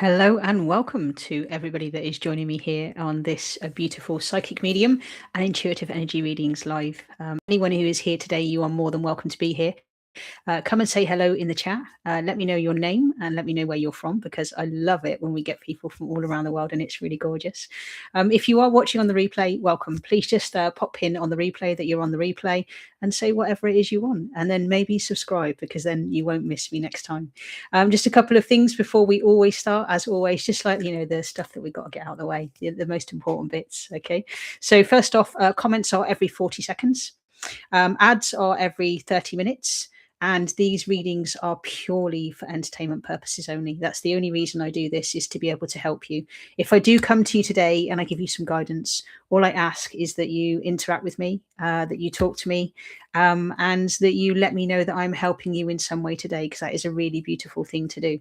Hello and welcome to everybody that is joining me here on this beautiful psychic medium and intuitive energy readings live. Anyone who is here today, you are more than welcome to be here. Come and say hello in the chat. Let me know your name and let me know where you're from, because I love it when we get people from all around the world and it's really gorgeous. If you are watching on the replay, welcome. Please just pop in on the replay that you're on the replay and say whatever it is you want, and then maybe subscribe, because then you won't miss me next time. Just a couple of things before we always start, as always, just like, the stuff that we've got to get out of the way, the most important bits. Okay. So first off, comments are every 40 seconds. Ads are every 30 minutes. And these readings are purely for entertainment purposes only. That's the only reason I do this, is to be able to help you. If I do come to you today and I give you some guidance, all I ask is that you interact with me, that you talk to me, and that you let me know that I'm helping you in some way today, because that is a really beautiful thing to do.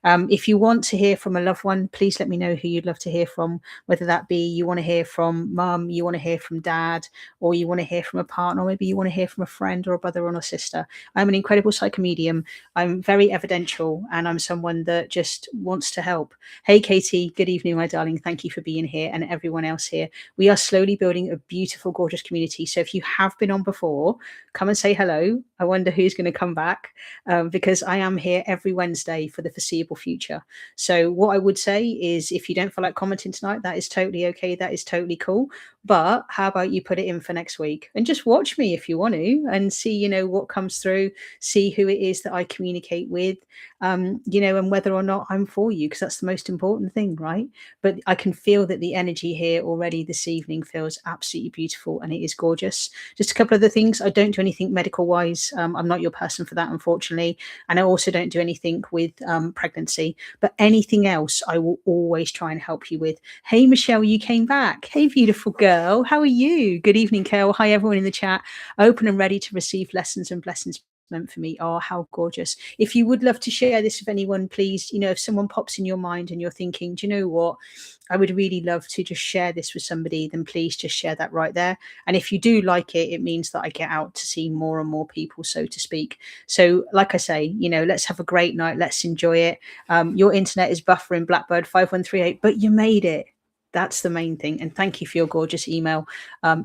If you want to hear from a loved one, please let me know who you'd love to hear from, whether that be you want to hear from mum, you want to hear from dad, or you want to hear from a partner, or maybe you want to hear from a friend or a brother or a sister. I'm an incredible psychomedium. I'm very evidential, and I'm someone that just wants to help. Hey, Katie, good evening, my darling. Thank you for being here, and everyone else here. We are slowly building a beautiful, gorgeous community. So if you have been on before, come and say hello. I wonder who's going to come back, because I am here every Wednesday for the foreseeable future. So what I would say is, if you don't feel like commenting tonight, that is totally okay. That is totally cool. But how about you put it in for next week and just watch me if you want to, and see, what comes through, see who it is that I communicate with, and whether or not I'm for you, because that's the most important thing, right? But I can feel that the energy here already this evening feels absolutely beautiful, and it is gorgeous. Just a couple of the things: I don't do anything medical wise. I'm not your person for that, unfortunately. And I also don't do anything with pregnancy, but anything else I will always try and help you with. Hey, Michelle, you came back. Hey, beautiful girl. How are you? Good evening, Kel. Hi, everyone in the chat. Open and ready to receive lessons and blessings meant for me. Oh, how gorgeous. If you would love to share this with anyone, please, if someone pops in your mind and you're thinking, do you know what, I would really love to just share this with somebody, then please just share that right there. And if you do like it, it means that I get out to see more and more people, so to speak. So like I say, let's have a great night. Let's enjoy it. Your internet is buffering, Blackbird 5138, but you made it. That's the main thing. And thank you for your gorgeous email.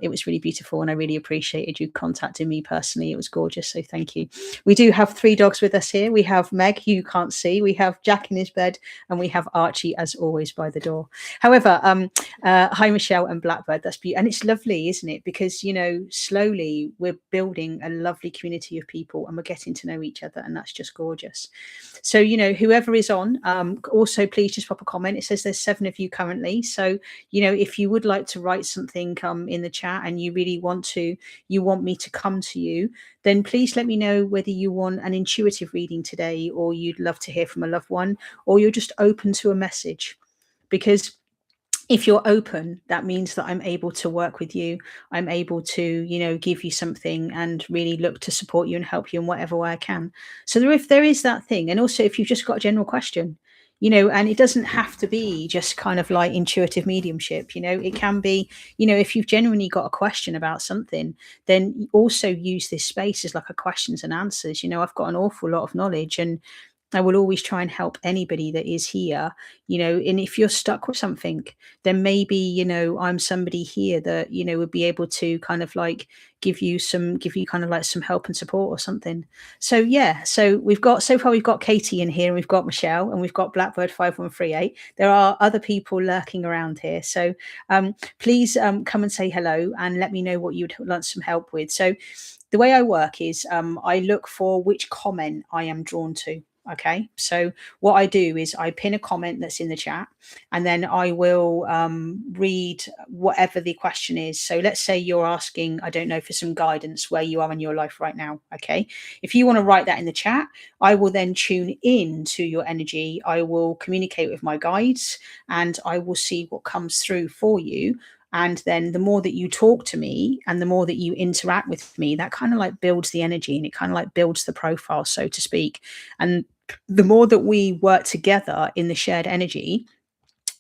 It was really beautiful, and I really appreciated you contacting me personally. It was gorgeous. So thank you. We do have 3 dogs with us here. We have Meg, who you can't see. We have Jack in his bed, and we have Archie, as always, by the door. However, hi, Michelle and Blackbird. That's beautiful. And it's lovely, isn't it? Because, slowly we're building a lovely community of people, and we're getting to know each other. And that's just gorgeous. So, whoever is on, also please just pop a comment. It says there's 7 of you currently. So, if you would like to write something in the chat, and you really want me to come to you, then please let me know whether you want an intuitive reading today, or you'd love to hear from a loved one, or you're just open to a message. Because if you're open, that means that I'm able to work with you. I'm able to, give you something and really look to support you and help you in whatever way I can. So if there is that thing, and also if you've just got a general question, and it doesn't have to be just kind of like intuitive mediumship, it can be, if you've genuinely got a question about something, then also use this space as like a questions and answers. I've got an awful lot of knowledge, and I will always try and help anybody that is here, and if you're stuck with something, then maybe, I'm somebody here that, would be able to kind of like give you kind of like some help and support or something. So yeah, so so far we've got Katie in here, and we've got Michelle, and we've got Blackbird 5138. There are other people lurking around here. So please come and say hello and let me know what you'd like some help with. So the way I work is I look for which comment I am drawn to. Okay, so what I do is I pin a comment that's in the chat, and then I will read whatever the question is. So let's say you're asking, I don't know, for some guidance where you are in your life right now. Okay, if you want to write that in the chat, I will then tune in to your energy. I will communicate with my guides, and I will see what comes through for you. And then the more that you talk to me and the more that you interact with me, that kind of like builds the energy, and it kind of like builds the profile, so to speak. And the more that we work together in the shared energy,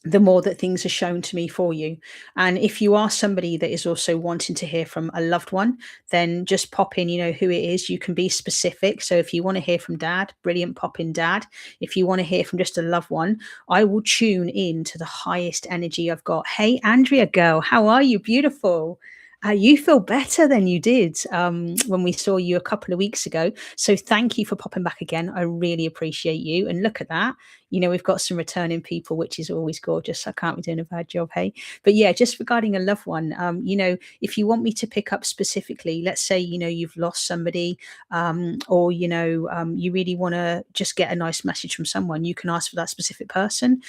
the more that things are shown to me for you. And if you are somebody that is also wanting to hear from a loved one, then just pop in, who it is. You can be specific. So if you want to hear from dad, brilliant, pop in dad. If you want to hear from just a loved one, I will tune in to the highest energy I've got. Hey, Andrea girl, how are you? Beautiful. You feel better than you did when we saw you a couple of weeks ago. So thank you for popping back again. I really appreciate you. And look at that. We've got some returning people, which is always gorgeous. I can't be doing a bad job, hey? But yeah, just regarding a loved one, if you want me to pick up specifically, let's say, you've lost somebody, or, you really want to just get a nice message from someone, you can ask for that specific person,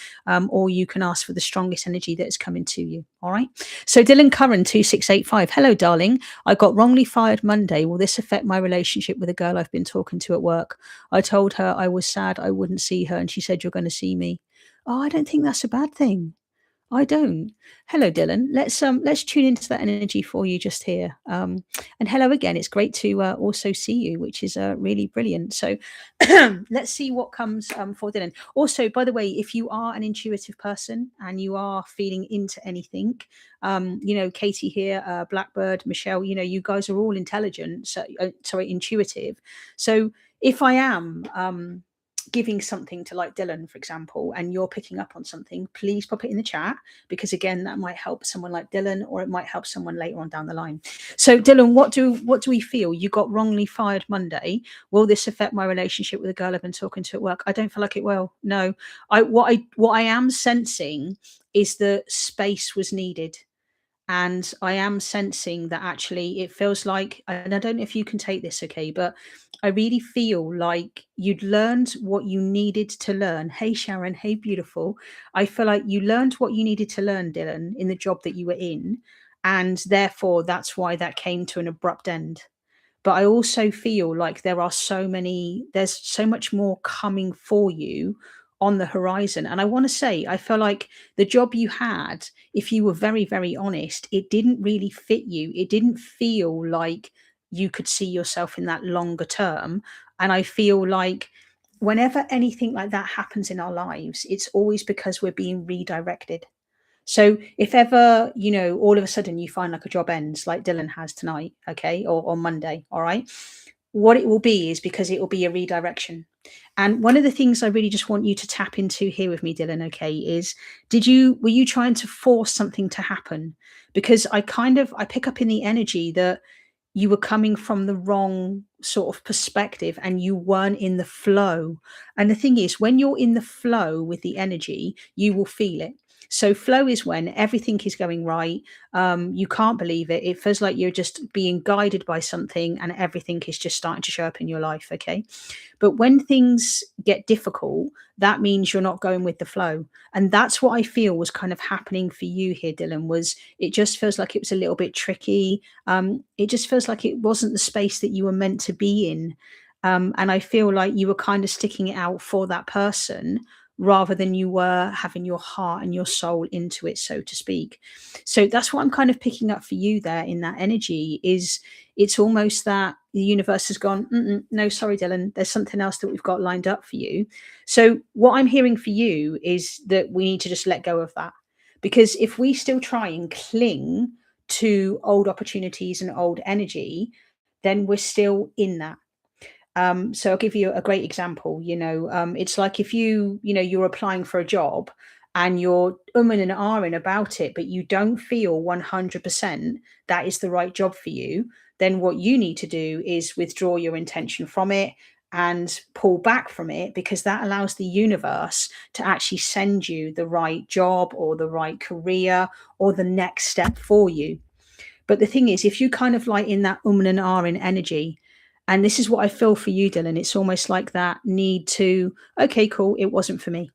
or you can ask for the strongest energy that is coming to you. All right. So Dylan Curran, 2685. Hello, darling. I got wrongly fired Monday. Will this affect my relationship with a girl I've been talking to at work? I told her I was sad I wouldn't see her, and she said, "You're going to see me." Oh, I don't think that's a bad thing. I don't. Hello, Dylan. Let's tune into that energy for you just here. And hello again. It's great to also see you, which is really brilliant. So let's see what comes for Dylan. Also, by the way, if you are an intuitive person and you are feeling into anything, Katie here, Blackbird, Michelle, you guys are all intelligent. So sorry, intuitive. So if I am giving something to like Dylan, for example, and you're picking up on something, please pop it in the chat, because again, that might help someone like Dylan, or it might help someone later on down the line. So Dylan, what do we feel? You got wrongly fired Monday. Will this affect my relationship with a girl I've been talking to at work? I don't feel like it will. No. What I am sensing is that space was needed. And I am sensing that actually it feels like, and I don't know if you can take this, okay, but I really feel like you'd learned what you needed to learn. Hey, Sharon. Hey, beautiful. I feel like you learned what you needed to learn, Dylan, in the job that you were in. And therefore, that's why that came to an abrupt end. But I also feel like there's so much more coming for you on the horizon. And I want to say, I feel like the job you had, if you were very, very honest, it didn't really fit you. It didn't feel like you could see yourself in that longer term. And I feel like whenever anything like that happens in our lives, it's always because we're being redirected. So if ever, all of a sudden you find like a job ends, like Dylan has tonight, okay, or on Monday, all right, what it will be is because it will be a redirection. And one of the things I really just want you to tap into here with me, Dylan, okay, is were you trying to force something to happen? Because I pick up in the energy that you were coming from the wrong sort of perspective and you weren't in the flow. And the thing is, when you're in the flow with the energy, you will feel it. So flow is when everything is going right. You can't believe it. It feels like you're just being guided by something and everything is just starting to show up in your life. Okay. But when things get difficult, that means you're not going with the flow. And that's what I feel was kind of happening for you here, Dylan, was it just feels like it was a little bit tricky. It just feels like it wasn't the space that you were meant to be in. And I feel like you were kind of sticking it out for that person rather than you were having your heart and your soul into it, so to speak. So that's what I'm kind of picking up for you there in that energy is it's almost that the universe has gone, no, sorry, Dylan, there's something else that we've got lined up for you. So what I'm hearing for you is that we need to just let go of that. Because if we still try and cling to old opportunities and old energy, then we're still in that. So I'll give you a great example. It's like if you're applying for a job and you're umming and ahhing about it, but you don't feel 100% that is the right job for you, then what you need to do is withdraw your intention from it and pull back from it, because that allows the universe to actually send you the right job or the right career or the next step for you. But the thing is, if you kind of like in that and ahhing energy, and this is what I feel for you, Dylan, it's almost like that need to, okay, cool, it wasn't for me.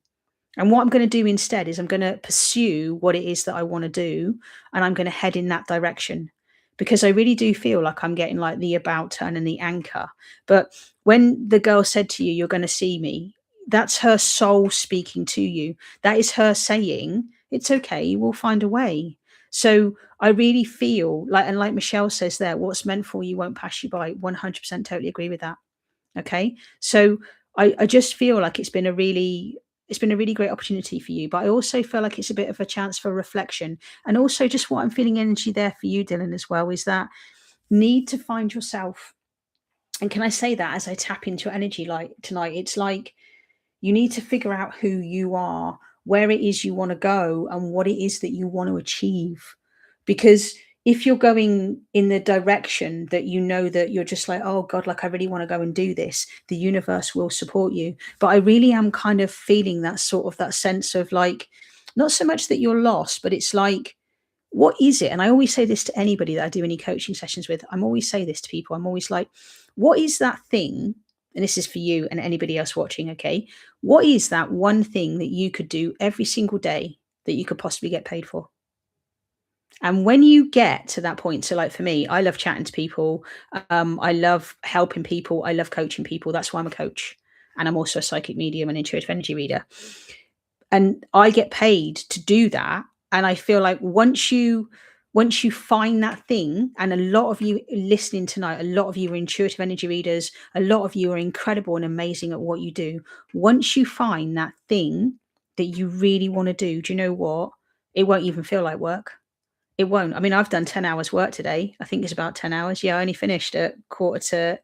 And what I'm going to do instead is I'm going to pursue what it is that I want to do, and I'm going to head in that direction, because I really do feel like I'm getting like the about turn and the anchor. But when the girl said to you, "You're going to see me," that's her soul speaking to you. That is her saying, "It's okay, we'll find a way." So I really feel like, and like Michelle says there, what's meant for you won't pass you by. 100% totally agree with that. Okay. So I just feel like it's been It's been a really great opportunity for you, but I also feel like it's a bit of a chance for reflection. And also, just what I'm feeling energy there for you, Dylan, as well, is that need to find yourself. And can I say that as I tap into your energy like tonight? It's like you need to figure out who you are, where it is you want to go, and what it is that you want to achieve. Because if you're going in the direction that you know that you're just like, oh God, like I really want to go and do this, the universe will support you. But I really am kind of feeling that sort of that sense of like, not so much that you're lost, but it's like, what is it? And I always say this to anybody that I do any coaching sessions with. I'm always say this to people. I'm always like, what is that thing? And this is for you and anybody else watching, okay? What is that one thing that you could do every single day that you could possibly get paid for? And when you get to that point, so like for me, I love chatting to people. I love helping people. I love coaching people. That's why I'm a coach. And I'm also a psychic medium and intuitive energy reader. And I get paid to do that. And I feel like once you find that thing, and a lot of you listening tonight, a lot of you are intuitive energy readers, a lot of you are incredible and amazing at what you do. Once you find that thing that you really want to do you know what? It won't even feel like work. It won't. I mean, I've done 10 hours work today. I think it's about 10 hours. Yeah, I only finished at quarter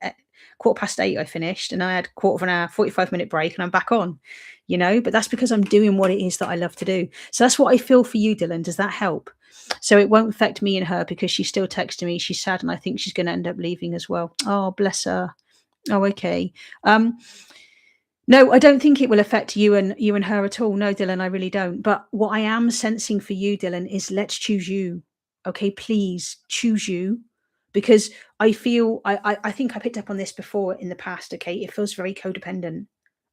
past 8 I finished, and I had quarter of an hour, 45-minute break, and I'm back on, but that's because I'm doing what it is that I love to do. So that's what I feel for you, Dylan. Does that help? So it won't affect me and her because she's still texting me. She's sad, and I think she's going to end up leaving as well. Oh, bless her. Oh, okay. No, I don't think it will affect you and her at all. No, Dylan, I really don't. But what I am sensing for you, Dylan, is let's choose you. Okay, please choose you. Because I feel I think I picked up on this before in the past. Okay. It feels very codependent.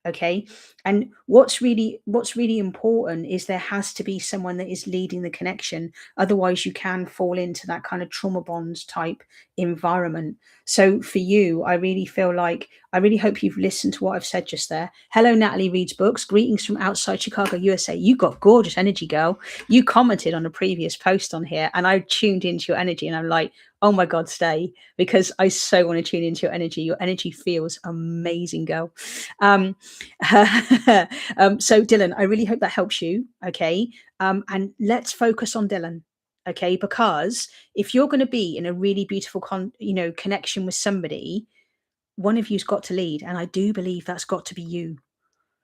Okay. And what's really important is there has to be someone that is leading the connection. Otherwise you can fall into that kind of trauma bonds type environment. So for you, I really feel like I really hope you've listened to what I've said just there. Hello, Natalie reads books. Greetings from outside Chicago, USA. You got gorgeous energy, girl. You commented on a previous post on here, and I tuned into your energy, and I'm like, oh my God, stay, because I so want to tune into your energy. Your energy feels amazing, girl. So Dylan, I really hope that helps you. Okay. And let's focus on Dylan. Okay. Because if you're going to be in a really beautiful connection with somebody, one of you's got to lead. And I do believe that's got to be you.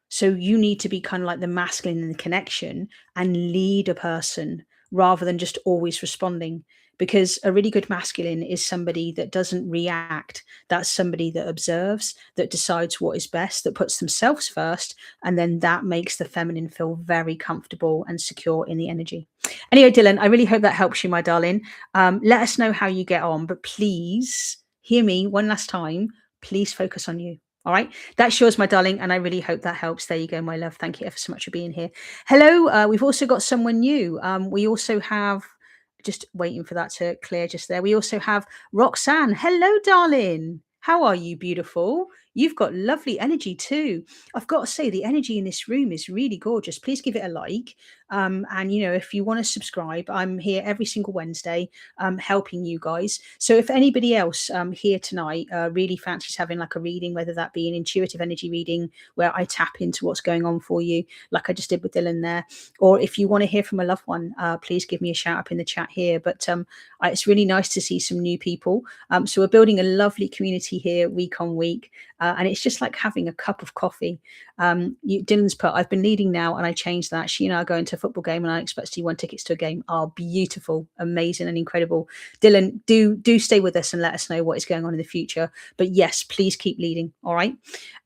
So you need to be kind of like the masculine in the connection and lead a person rather than just always responding. Because a really good masculine is somebody that doesn't react. That's somebody that observes, that decides what is best, that puts themselves first. And then that makes the feminine feel very comfortable and secure in the energy. Anyway, Dylan, I really hope that helps you, my darling. Let us know how you get on. But please hear me one last time. Please focus on you. All right. That's yours, my darling. And I really hope that helps. There you go, my love. Thank you ever so much for being here. Hello. We've also got someone new. We also have, just waiting for that to clear just there. We also have Roxanne. Hello, darling. How are you, beautiful? You've got lovely energy too. I've got to say, the energy in this room is really gorgeous. Please give it a like. And, if you want to subscribe, I'm here every single Wednesday helping you guys. So if anybody else here tonight really fancies having like a reading, whether that be an intuitive energy reading where I tap into what's going on for you, like I just did with Dylan there, or if you want to hear from a loved one, please give me a shout up in the chat here. But it's really nice to see some new people. So we're building a lovely community here week on week. And it's just like having a cup of coffee. Dylan's put, I've been leading now and I changed that. She and I are going to a football game and I expect you won tickets to a game. Are beautiful, amazing and incredible. Dylan, do stay with us and let us know what is going on in the future. But yes, please keep leading. All right.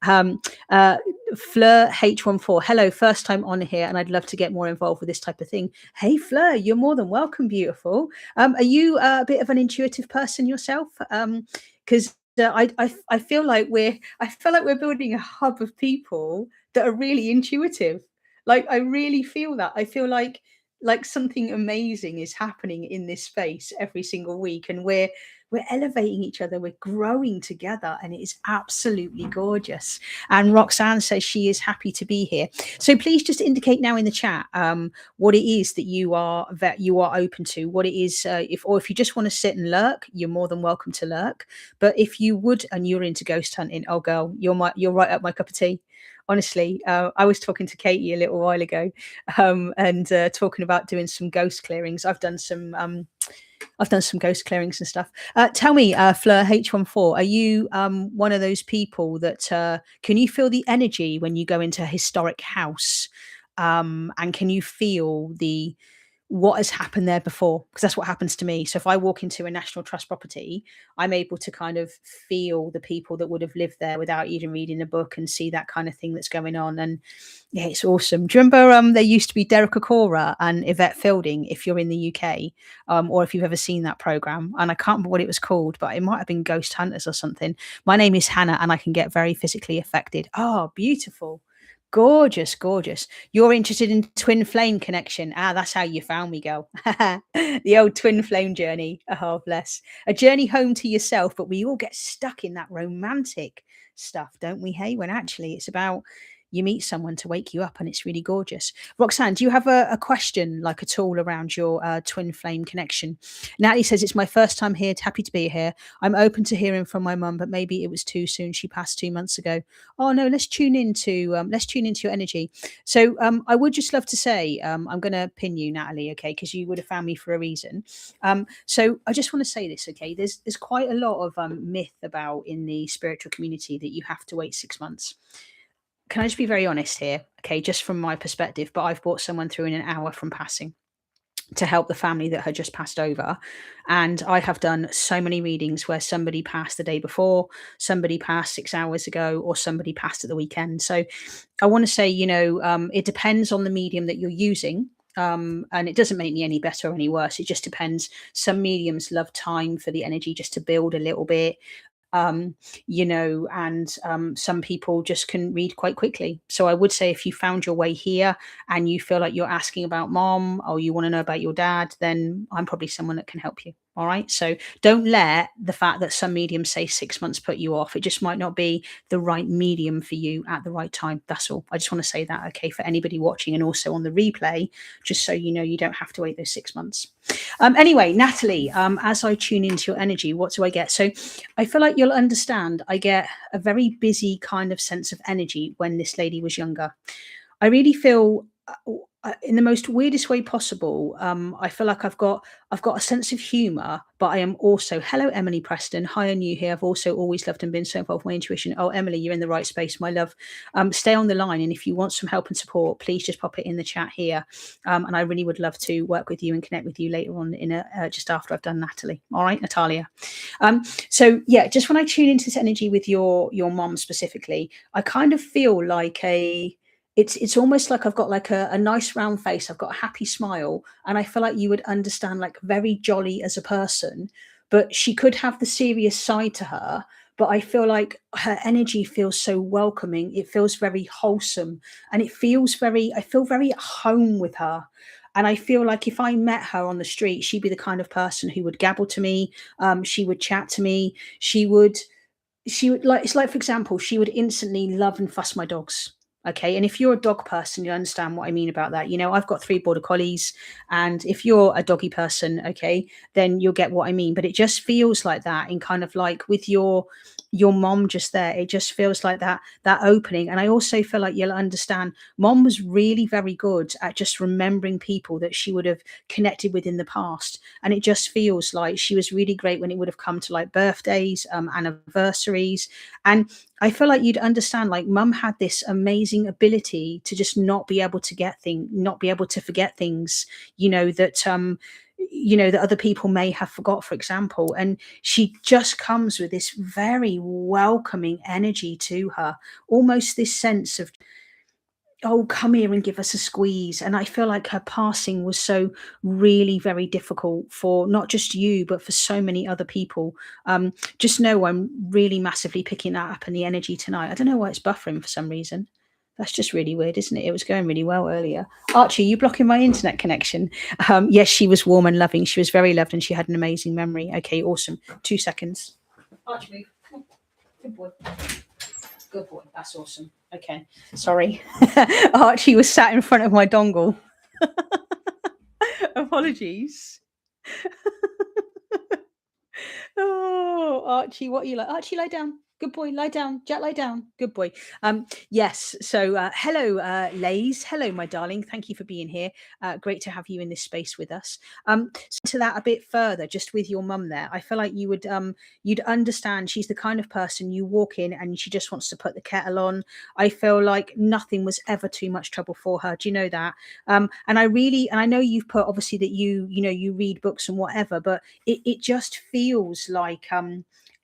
Fleur H14. Hello, first time on here and I'd love to get more involved with this type of thing. Hey, Fleur, you're more than welcome, beautiful. Are you a bit of an intuitive person yourself? Because I feel like we're building a hub of people that are really intuitive. Like I really feel that. I feel like something amazing is happening in this space every single week, and we're elevating each other, we're growing together, and it is absolutely gorgeous. And Roxanne says she is happy to be here. So please just indicate now in the chat what it is that you are open to, what it is, if you just want to sit and lurk, you're more than welcome to lurk. But if you would and you're into ghost hunting, oh girl, you're right up my cup of tea. Honestly, I was talking to Katie a little while ago, and talking about doing some ghost clearings. I've done some ghost clearings and stuff. Tell me, Fleur H14, are you one of those people that can you feel the energy when you go into a historic house? And can you feel the what has happened there before? Because that's what happens to me. So if I walk into a National Trust property, I'm able to kind of feel the people that would have lived there without even reading the book and see that kind of thing that's going on. And yeah, it's awesome. Do you remember there used to be Derek Acora and Yvette Fielding, if you're in the UK, or if you've ever seen that program? And I can't remember what it was called, but it might have been Ghost Hunters or something. My name is Hannah and I can get very physically affected. Oh, beautiful. Gorgeous, gorgeous. You're interested in twin flame connection. Ah, that's how you found me, girl. The old twin flame journey. Oh, bless. A journey home to yourself, but we all get stuck in that romantic stuff, don't we? Hey, when actually it's about you meet someone to wake you up and it's really gorgeous. Roxanne, do you have a question like at all around your twin flame connection? Natalie says, it's my first time here. Happy to be here. I'm open to hearing from my mum, but maybe it was too soon. She passed 2 months ago. Oh no, let's tune into your energy. So I would just love to say I'm going to pin you, Natalie, okay, because you would have found me for a reason. So I just want to say this, okay. There's quite a lot of myth about in the spiritual community that you have to wait 6 months. Can I just be very honest here, okay, just from my perspective? But I've brought someone through in an hour from passing to help the family that had just passed over. And I have done so many readings where somebody passed the day before, somebody passed 6 hours ago, or somebody passed at the weekend. So I want to say, it depends on the medium that you're using. And it doesn't make me any better or any worse. It just depends. Some mediums love time for the energy just to build a little bit. And some people just can read quite quickly. So I would say if you found your way here and you feel like you're asking about mom or you want to know about your dad, then I'm probably someone that can help you. All right. So don't let the fact that some mediums say 6 months put you off. It just might not be the right medium for you at the right time. That's all. I just want to say that, okay, for anybody watching and also on the replay, just so you know, you don't have to wait those 6 months. Anyway, Natalie, as I tune into your energy, what do I get? So I feel like you'll understand. I get a very busy kind of sense of energy when this lady was younger. I really feel in the most weirdest way possible. I feel like I've got a sense of humor, but I am also, hello, Emily Preston. Hi, I'm new here. I've also always loved and been so involved with my intuition. Oh, Emily, you're in the right space, my love. Stay on the line. And if you want some help and support, please just pop it in the chat here. And I really would love to work with you and connect with you later on in just after I've done Natalie. All right, Natalia. So yeah, just when I tune into this energy with your mom specifically, I kind of feel like it's almost like I've got like a nice round face. I've got a happy smile, and I feel like you would understand, like very jolly as a person, but she could have the serious side to her. But I feel like her energy feels so welcoming. It feels very wholesome, and I feel very at home with her. And I feel like if I met her on the street, she'd be the kind of person who would gabble to me. She would chat to me. She would like, it's like, for example, she would instantly love and fuss my dogs. Okay. And if you're a dog person, you understand what I mean about that. I've got 3 border collies, and if you're a doggy person, okay, then you'll get what I mean. But it just feels like that in kind of like with your mom just there. It just feels like that opening. And I also feel like you'll understand mom was really very good at just remembering people that she would have connected with in the past. And it just feels like she was really great when it would have come to like birthdays, anniversaries. And I feel like you'd understand, like mum had this amazing ability to just not be able to not be able to forget things, that other people may have forgot, for example. And she just comes with this very welcoming energy to her, almost this sense of, oh, come here and give us a squeeze. And I feel like her passing was so really very difficult for not just you, but for so many other people. Just know I'm really massively picking that up in the energy tonight. I don't know why it's buffering for some reason. That's just really weird, isn't it? It was going really well earlier. Archie, you blocking my internet connection? Yes, she was warm and loving. She was very loved, and she had an amazing memory. Okay, awesome. 2 seconds. Archie, move. Good boy. Good boy. That's awesome. Okay. Sorry. Archie was sat in front of my dongle. Apologies. Oh, Archie, what are you like? Archie, lie down. Good boy. Lie down. Jack, lie down. Good boy. Yes. So, hello, Lays. Hello, my darling. Thank you for being here. Great to have you in this space with us. To that a bit further, just with your mum there, I feel like you'd understand. She's the kind of person you walk in and she just wants to put the kettle on. I feel like nothing was ever too much trouble for her. Do you know that? And I know you've put obviously that you read books and whatever, but it just feels like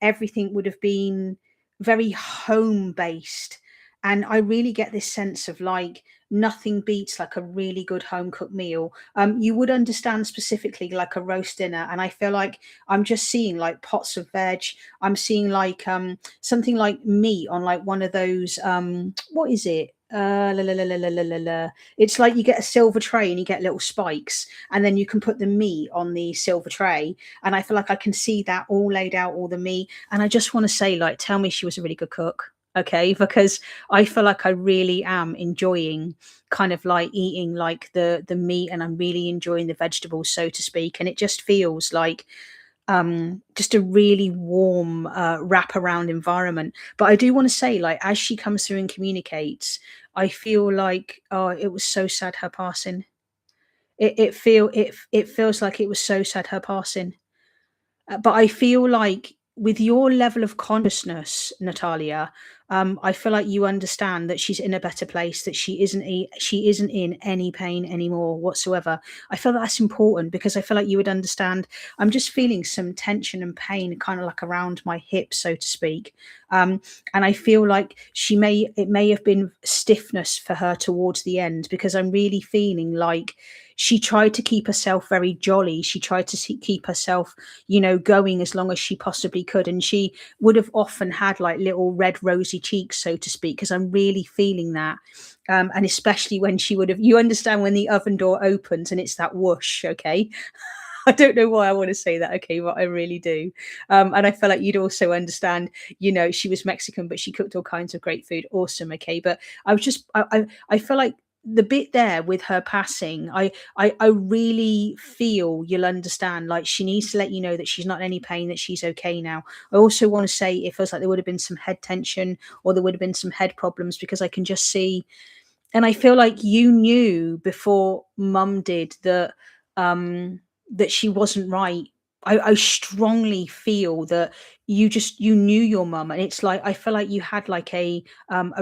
everything would have been very home based. And I really get this sense of like nothing beats like a really good home cooked meal. You would understand specifically like a roast dinner, and I feel like I'm just seeing like pots of veg. I'm seeing like something like meat on like one of those what is it? La, la, la, la, la, la, la, la. It's like you get a silver tray and you get little spikes, and then you can put the meat on the silver tray. And I feel like I can see that all laid out, all the meat. And I just want to say, like, tell me she was a really good cook. Okay, because I feel like I really am enjoying kind of like eating like the meat, and I'm really enjoying the vegetables, so to speak. And it just feels like just a really warm wrap around environment. But I do want to say, like, as she comes through and communicates, I feel like, oh, it was so sad her passing. It feels like it was so sad her passing. But I feel like with your level of consciousness, Natalia, I feel like you understand that she's in a better place, that she isn't in any pain anymore whatsoever. I feel that's important because I feel like you would understand. I'm just feeling some tension and pain, kind of like around my hip, so to speak. And I feel like it may have been stiffness for her towards the end, because I'm really feeling like she tried to keep herself very jolly. She tried to keep herself, going as long as she possibly could. And she would have often had like little red rosy cheeks, so to speak, because I'm really feeling that. And especially when she would have, you understand when the oven door opens and it's that whoosh, okay? I don't know why I want to say that, okay, but I really do. And I feel like you'd also understand, she was Mexican, but she cooked all kinds of great food. Awesome, okay. But I feel like the bit there with her passing, I really feel you'll understand. Like, she needs to let you know that she's not in any pain, that she's okay now. I also want to say it feels like there would have been some head tension, or there would have been some head problems, because I can just see, and I feel like you knew before mum did that she wasn't right. I strongly feel that you knew your mum, and it's like I feel like you had like a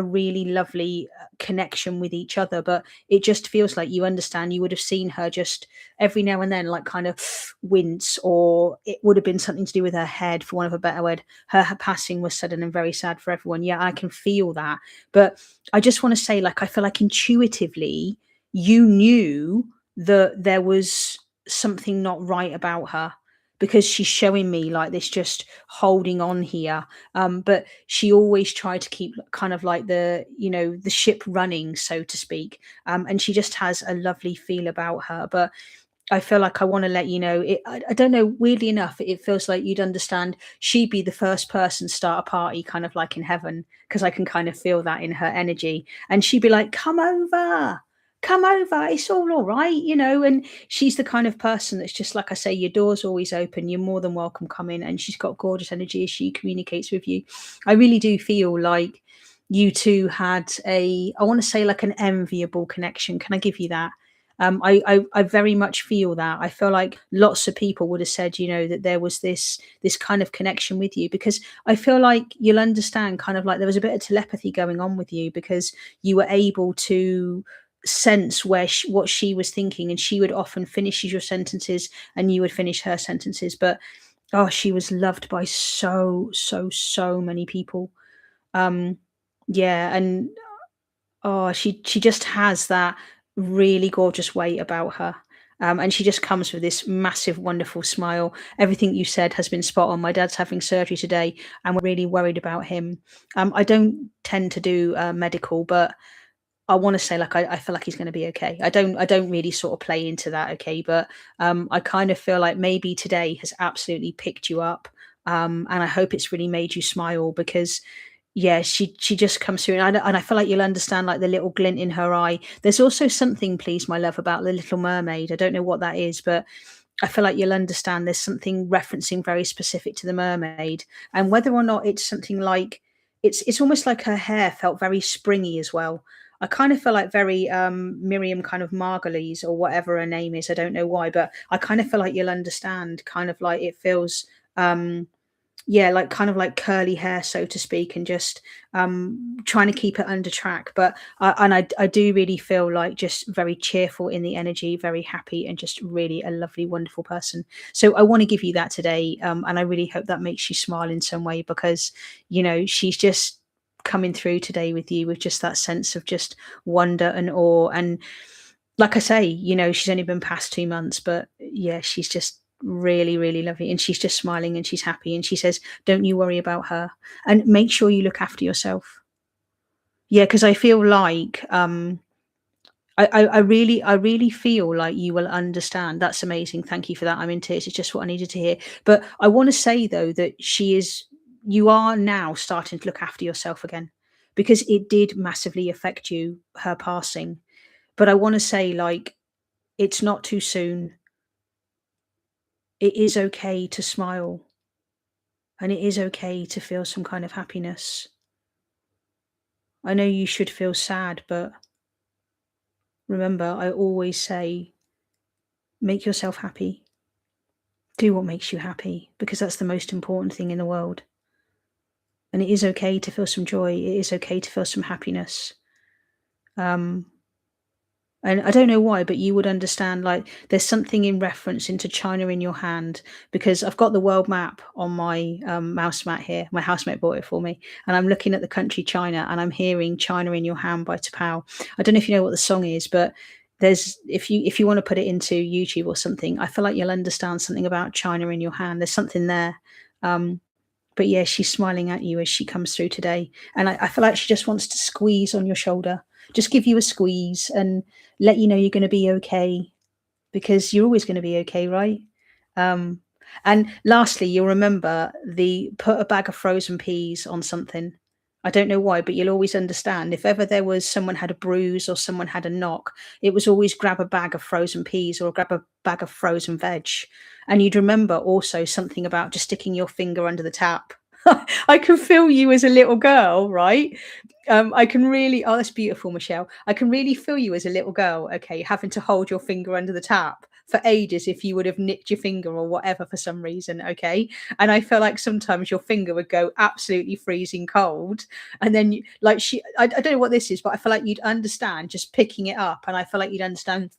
really lovely connection with each other. But it just feels like you understand. You would have seen her just every now and then, like kind of wince, or it would have been something to do with her head, for want of a better word. Her passing was sudden and very sad for everyone. Yeah, I can feel that. But I just want to say, like, I feel like intuitively you knew that there was something not right about her, because she's showing me like this just holding on here. But she always tried to keep kind of like the ship running, so to speak. And she just has a lovely feel about her. But I feel like I want to let you know, I don't know, weirdly enough, it feels like you'd understand she'd be the first person to start a party, kind of like in heaven, because I can kind of feel that in her energy. And she'd be like, come over, it's all right, and she's the kind of person that's just, like I say, your door's always open, you're more than welcome, come in. And she's got gorgeous energy as she communicates with you. I really do feel like you two had I want to say, like an enviable connection. Can I give you that? I very much feel that. I feel like lots of people would have said, that there was this kind of connection with you, because I feel like you'll understand, kind of like there was a bit of telepathy going on with you, because you were able to sense what she was thinking, and she would often finish your sentences and you would finish her sentences. But oh, she was loved by so many people. Um, yeah, and oh, she just has that really gorgeous way about her. And she just comes with this massive, wonderful smile. Everything you said has been spot on. My dad's having surgery today, and we're really worried about him. I don't tend to do medical, but I want to say, like, I feel like he's going to be okay. I don't really sort of play into that, okay, but I kind of feel like maybe today has absolutely picked you up, and I hope it's really made you smile, because yeah, she just comes through, and I feel like you'll understand, like, the little glint in her eye. There's also something, please, my love, about the Little Mermaid. I don't know what that is, but I feel like you'll understand there's something referencing very specific to the mermaid, and whether or not it's something like it's almost like her hair felt very springy as well. I kind of feel like very Miriam kind of Margolyes or whatever her name is. I don't know why, but I kind of feel like you'll understand. Kind of like it feels um yeah, like kind of like curly hair, so to speak, and just trying to keep it under track. But I do really feel like just very cheerful in the energy, very happy, and just really a lovely, wonderful person. So I want to give you that today, and I really hope that makes you smile in some way, because she's just coming through today with you with just that sense of just wonder and awe. And like I say, she's only been past 2 months, but yeah, she's just really, really lovely. And she's just smiling and she's happy. And she says, don't you worry about her, and make sure you look after yourself. Yeah, because I feel like I really feel like you will understand. That's amazing. Thank you for that. I'm in tears. It's just what I needed to hear. But I want to say though that you are now starting to look after yourself again, because it did massively affect you, her passing. But I want to say, like, it's not too soon. It is okay to smile, and it is okay to feel some kind of happiness. I know you should feel sad, but remember, I always say, make yourself happy. Do what makes you happy, because that's the most important thing in the world. And it is okay to feel some joy. It is okay to feel some happiness. Um, And I don't know why, but you would understand, like, there's something in reference into China in your hand, because I've got the world map on my mouse mat here. My housemate bought it for me. And I'm looking at the country China, and I'm hearing China in Your Hand by Tapao. I don't know if you know what the song is, but if you want to put it into YouTube or something, I feel like you'll understand something about China in Your Hand. There's something there. Um, but yeah, she's smiling at you as she comes through today. And I feel like she just wants to squeeze on your shoulder, just give you a squeeze and let you know you're going to be okay, because you're always going to be okay, right? Um, and lastly, you'll remember the put a bag of frozen peas on something. I don't know why, but you'll always understand. If ever there was someone had a bruise or someone had a knock, it was always grab a bag of frozen peas or grab a bag of frozen veg. And you'd remember also something about just sticking your finger under the tap. I can feel you as a little girl, right? I can really, oh, that's beautiful, Michelle. I can really feel you as a little girl, okay, having to hold your finger under the tap for ages if you would have nicked your finger or whatever for some reason, okay? And I feel like sometimes your finger would go absolutely freezing cold. And then, I don't know what this is, but I feel like you'd understand just picking it up. And I feel like you'd understand.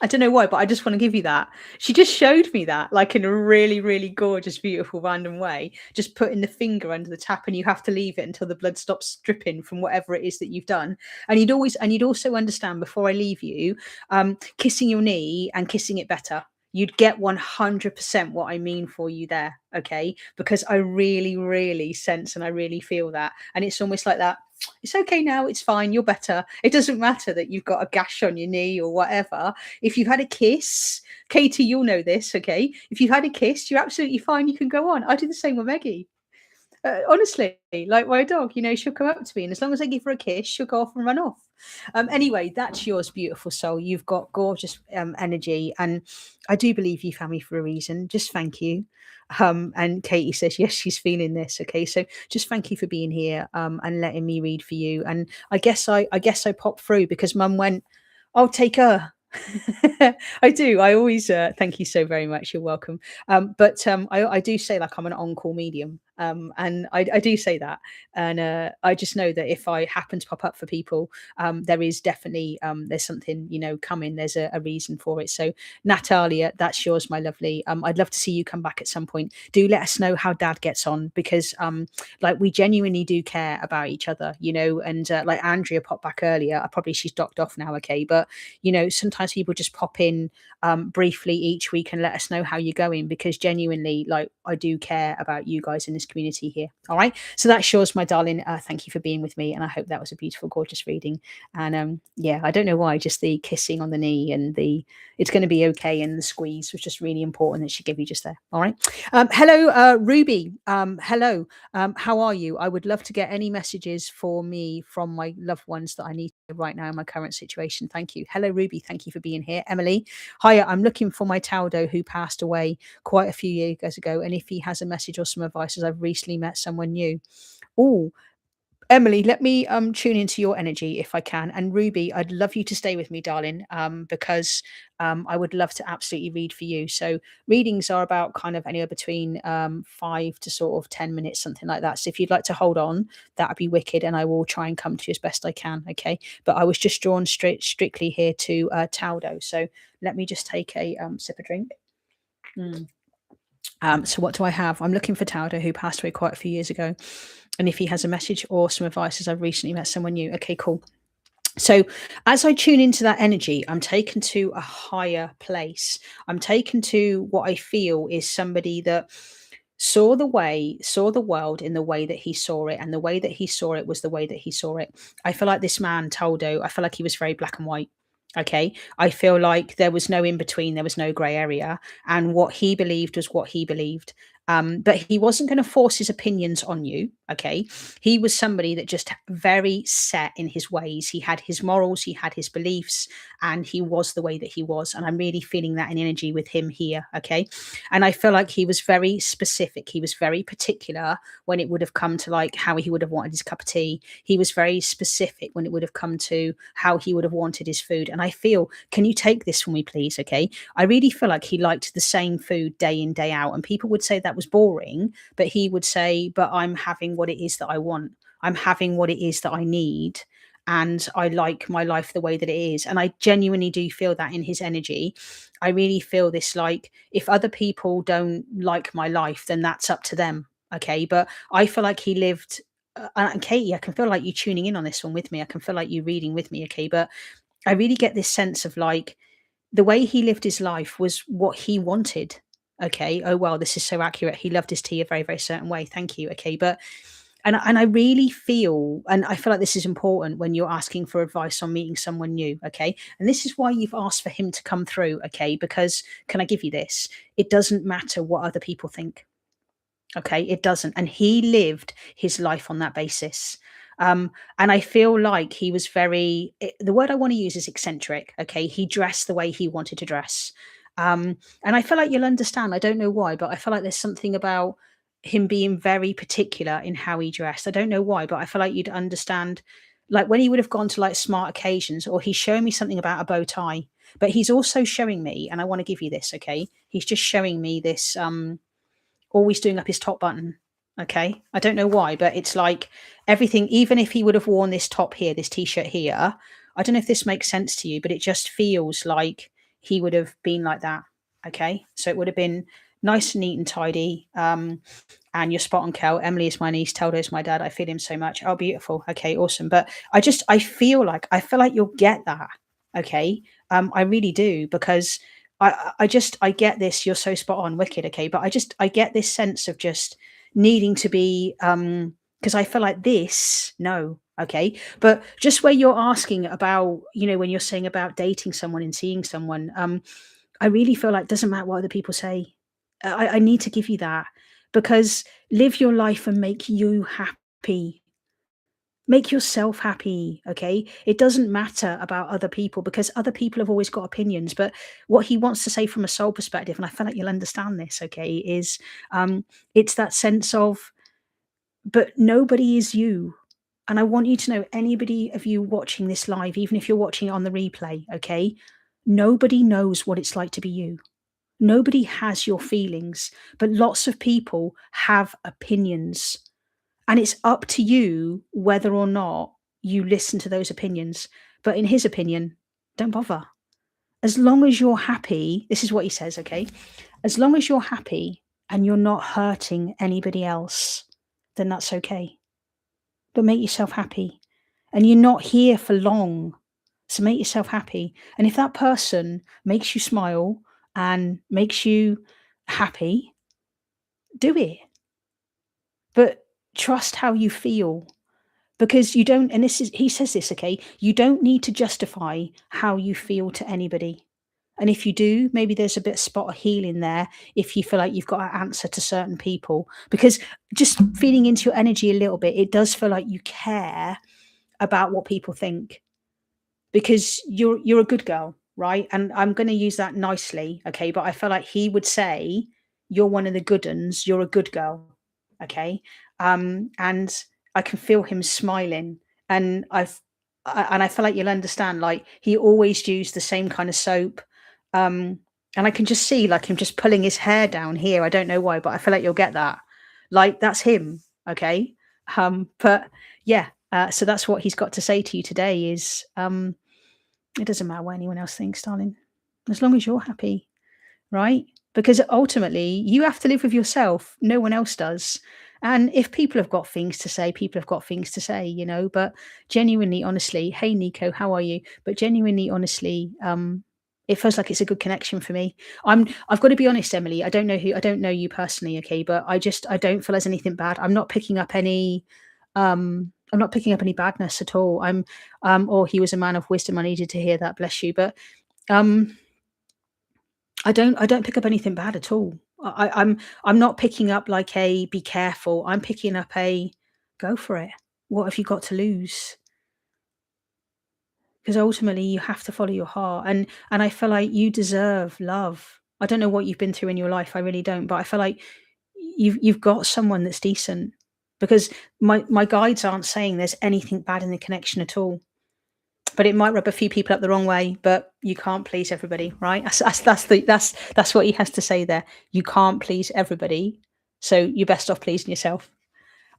I don't know why, but I just want to give you that. She just showed me that, like, in a really, really gorgeous, beautiful, random way. Just putting the finger under the tap, and you have to leave it until the blood stops dripping from whatever it is that you've done. And you'd also understand, before I leave you, kissing your knee and kissing it better. You'd get 100% what I mean for you there, okay? Because I really, really sense and I really feel that. And it's almost like that. It's okay now. It's fine. You're better. It doesn't matter that you've got a gash on your knee or whatever. If you've had a kiss, Katie, you'll know this, okay? If you've had a kiss, you're absolutely fine. You can go on. I do the same with Meggie. Honestly, like my dog, she'll come up to me, and as long as I give her a kiss, she'll go off and run off. Anyway, that's yours, beautiful soul. You've got gorgeous energy, and I do believe you found me for a reason. Just thank you. And Katie says, yes, she's feeling this. Okay, so just thank you for being here and letting me read for you. And I guess I popped through because Mum went, "I'll take her." I do. I always thank you so very much. You're welcome. But I do say, like, I'm an on-call medium, and I do say that, and I just know that if I happen to pop up for people, there is definitely there's something coming. There's a reason for it. So Natalia, that's yours, my lovely. I'd love to see you come back at some point. Do let us know how Dad gets on, because like, we genuinely do care about each other, and like Andrea popped back earlier. She's docked off now, okay, but sometimes people just pop in briefly each week and let us know how you're going, because genuinely, like, I do care about you guys in this community here. All right, so that's yours, my darling. Thank you for being with me, and I hope that was a beautiful, gorgeous reading. And yeah, I don't know why, just the kissing on the knee and the "it's going to be okay" and the squeeze was just really important that she gave you just there. All right. Hello, Ruby. Hello. How are you? I would love to get any messages for me from my loved ones that I need to right now in my current situation. Thank you. Hello, Ruby. Thank you for being here. Emily, hiya. I'm looking for my Taldo who passed away quite a few years ago. And if he has a message or some advice, as I've recently met someone new. Oh, Emily, let me tune into your energy if I can. And Ruby, I'd love you to stay with me, darling, because I would love to absolutely read for you. So readings are about kind of anywhere between 5 to sort of 10 minutes, something like that. So if you'd like to hold on, that would be wicked, and I will try and come to you as best I can. Okay, but I was just drawn strictly here to Taldo. So let me just take a sip of drink. Mm. So what do I have? I'm looking for Taldo, who passed away quite a few years ago. And if he has a message or some advice, as I've recently met someone new. Okay, cool. So as I tune into that energy, I'm taken to a higher place. I'm taken to what I feel is somebody that saw the world in the way that he saw it, and the way that he saw it was the way that he saw it. I feel like this man, Taldo, I feel like he was very black and white. Okay. I feel like there was no in between, there was no grey area. And what he believed was what he believed. But he wasn't going to force his opinions on you. Okay. He was somebody that just very set in his ways. He had his morals, he had his beliefs, and he was the way that he was. And I'm really feeling that in energy with him here. Okay. And I feel like he was very specific. He was very particular when it would have come to like how he would have wanted his cup of tea. He was very specific when it would have come to how he would have wanted his food. And I feel, can you take this for me, please? Okay. I really feel like he liked the same food day in, day out. And people would say that was boring, but he would say, but I'm having what it is that I want. I'm having what it is that I need. And I like my life the way that it is. And I genuinely do feel that in his energy. I really feel this, like, if other people don't like my life, then that's up to them. Okay. But I feel like he lived, and Katie, I can feel like you tuning in on this one with me. I can feel like you reading with me. Okay. But I really get this sense of like the way he lived his life was what he wanted. Okay. Oh, well, this is so accurate. He loved his tea a very, very certain way. Thank you. Okay. But and I really feel, and I feel like this is important when you're asking for advice on meeting someone new. Okay. And this is why you've asked for him to come through. Okay. Because can I give you this? It doesn't matter what other people think. Okay, it doesn't. And he lived his life on that basis. And I feel like he was the word I want to use is eccentric. Okay, he dressed the way he wanted to dress. And I feel like you'll understand. I don't know why, but I feel like there's something about him being very particular in how he dressed. I don't know why, but I feel like you'd understand. Like when he would have gone to like smart occasions, or he's showing me something about a bow tie, but he's also showing me, and I want to give you this, okay? He's just showing me this. Always doing up his top button. Okay. I don't know why, but it's like everything, even if he would have worn this top here, this t-shirt here, I don't know if this makes sense to you, but it just feels like he would have been like that. Okay. So it would have been nice and neat and tidy. And you're spot on, Kel. Emily is my niece. Teldo is my dad. I feel him so much. Oh, beautiful. Okay, awesome. But I feel like you'll get that. Okay. I really do, because I get this. You're so spot on, wicked. Okay. But I get this sense of just needing to be, because I feel like this, no. Okay. But just where you're asking about, when you're saying about dating someone and seeing someone, I really feel like it doesn't matter what other people say. I need to give you that, because live your life and make you happy. Make yourself happy, okay? It doesn't matter about other people, because other people have always got opinions. But what he wants to say from a soul perspective, and I feel like you'll understand this, okay, is it's that sense of, but nobody is you. And I want you to know, anybody of you watching this live, even if you're watching it on the replay, okay, nobody knows what it's like to be you. Nobody has your feelings, but lots of people have opinions. And it's up to you whether or not you listen to those opinions. But in his opinion, don't bother. As long as you're happy, this is what he says, okay? As long as you're happy and you're not hurting anybody else, then that's okay. But make yourself happy. And you're not here for long. So make yourself happy. And if that person makes you smile and makes you happy, do it. But trust how you feel, because you don't, and he says this, okay, you don't need to justify how you feel to anybody. And if you do, maybe there's a bit of spot of healing there if you feel like you've got to answer to certain people, because just feeding into your energy a little bit, it does feel like you care about what people think. because you're a good girl, right? And I'm going to use that nicely, okay? But I feel like he would say you're one of the good uns. You're a good girl, okay? And I can feel him smiling, and I feel like you'll understand. Like he always used the same kind of soap, um, and I can just see like him just pulling his hair down here. I don't know why, but I feel like you'll get that. Like that's him, okay? But yeah, so that's what he's got to say to you today. Is it doesn't matter what anyone else thinks, darling, as long as you're happy, right? Because ultimately, you have to live with yourself. No one else does. And if people have got things to say, people have got things to say, you know. But genuinely, honestly, hey Nico, how are you? But genuinely, honestly, it feels like it's a good connection for me. I've got to be honest, Emily. I don't know you personally, okay, but I don't feel there's anything bad. I'm not picking up any badness at all. Or he was a man of wisdom. I needed to hear that, bless you. But um I don't pick up anything bad at all. I'm not picking up like a be careful. I'm picking up a go for it. What have you got to lose? Because ultimately you have to follow your heart, and I feel like you deserve love. I don't know what you've been through in your life, I really don't, but I feel like you've got someone that's decent, because my guides aren't saying there's anything bad in the connection at all. But it might rub a few people up the wrong way, but you can't please everybody, right? That's what he has to say there. You can't please everybody, so you're best off pleasing yourself.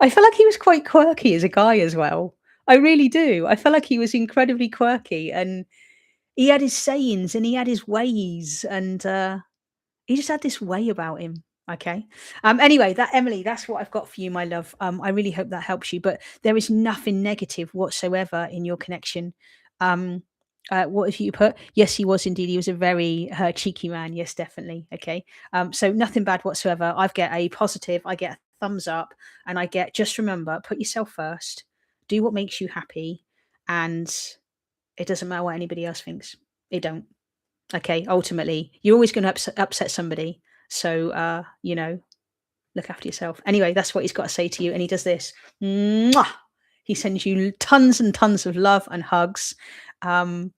I feel like he was quite quirky as a guy as well. I really do. I feel like he was incredibly quirky, and he had his sayings and he had his ways, and he just had this way about him. Okay. Anyway, that Emily, that's what I've got for you, my love. I really hope that helps you. But there is nothing negative whatsoever in your connection. Um, what have you put? Yes, he was indeed. He was a very cheeky man. Yes, definitely. Okay. So nothing bad whatsoever. I get a positive. I get a thumbs up, and I get just remember, put yourself first. Do what makes you happy, and it doesn't matter what anybody else thinks. It don't. Okay, ultimately, you're always going to upset somebody. So, look after yourself. Anyway, that's what he's got to say to you. And he does this. Mwah! He sends you tons and tons of love and hugs. Um,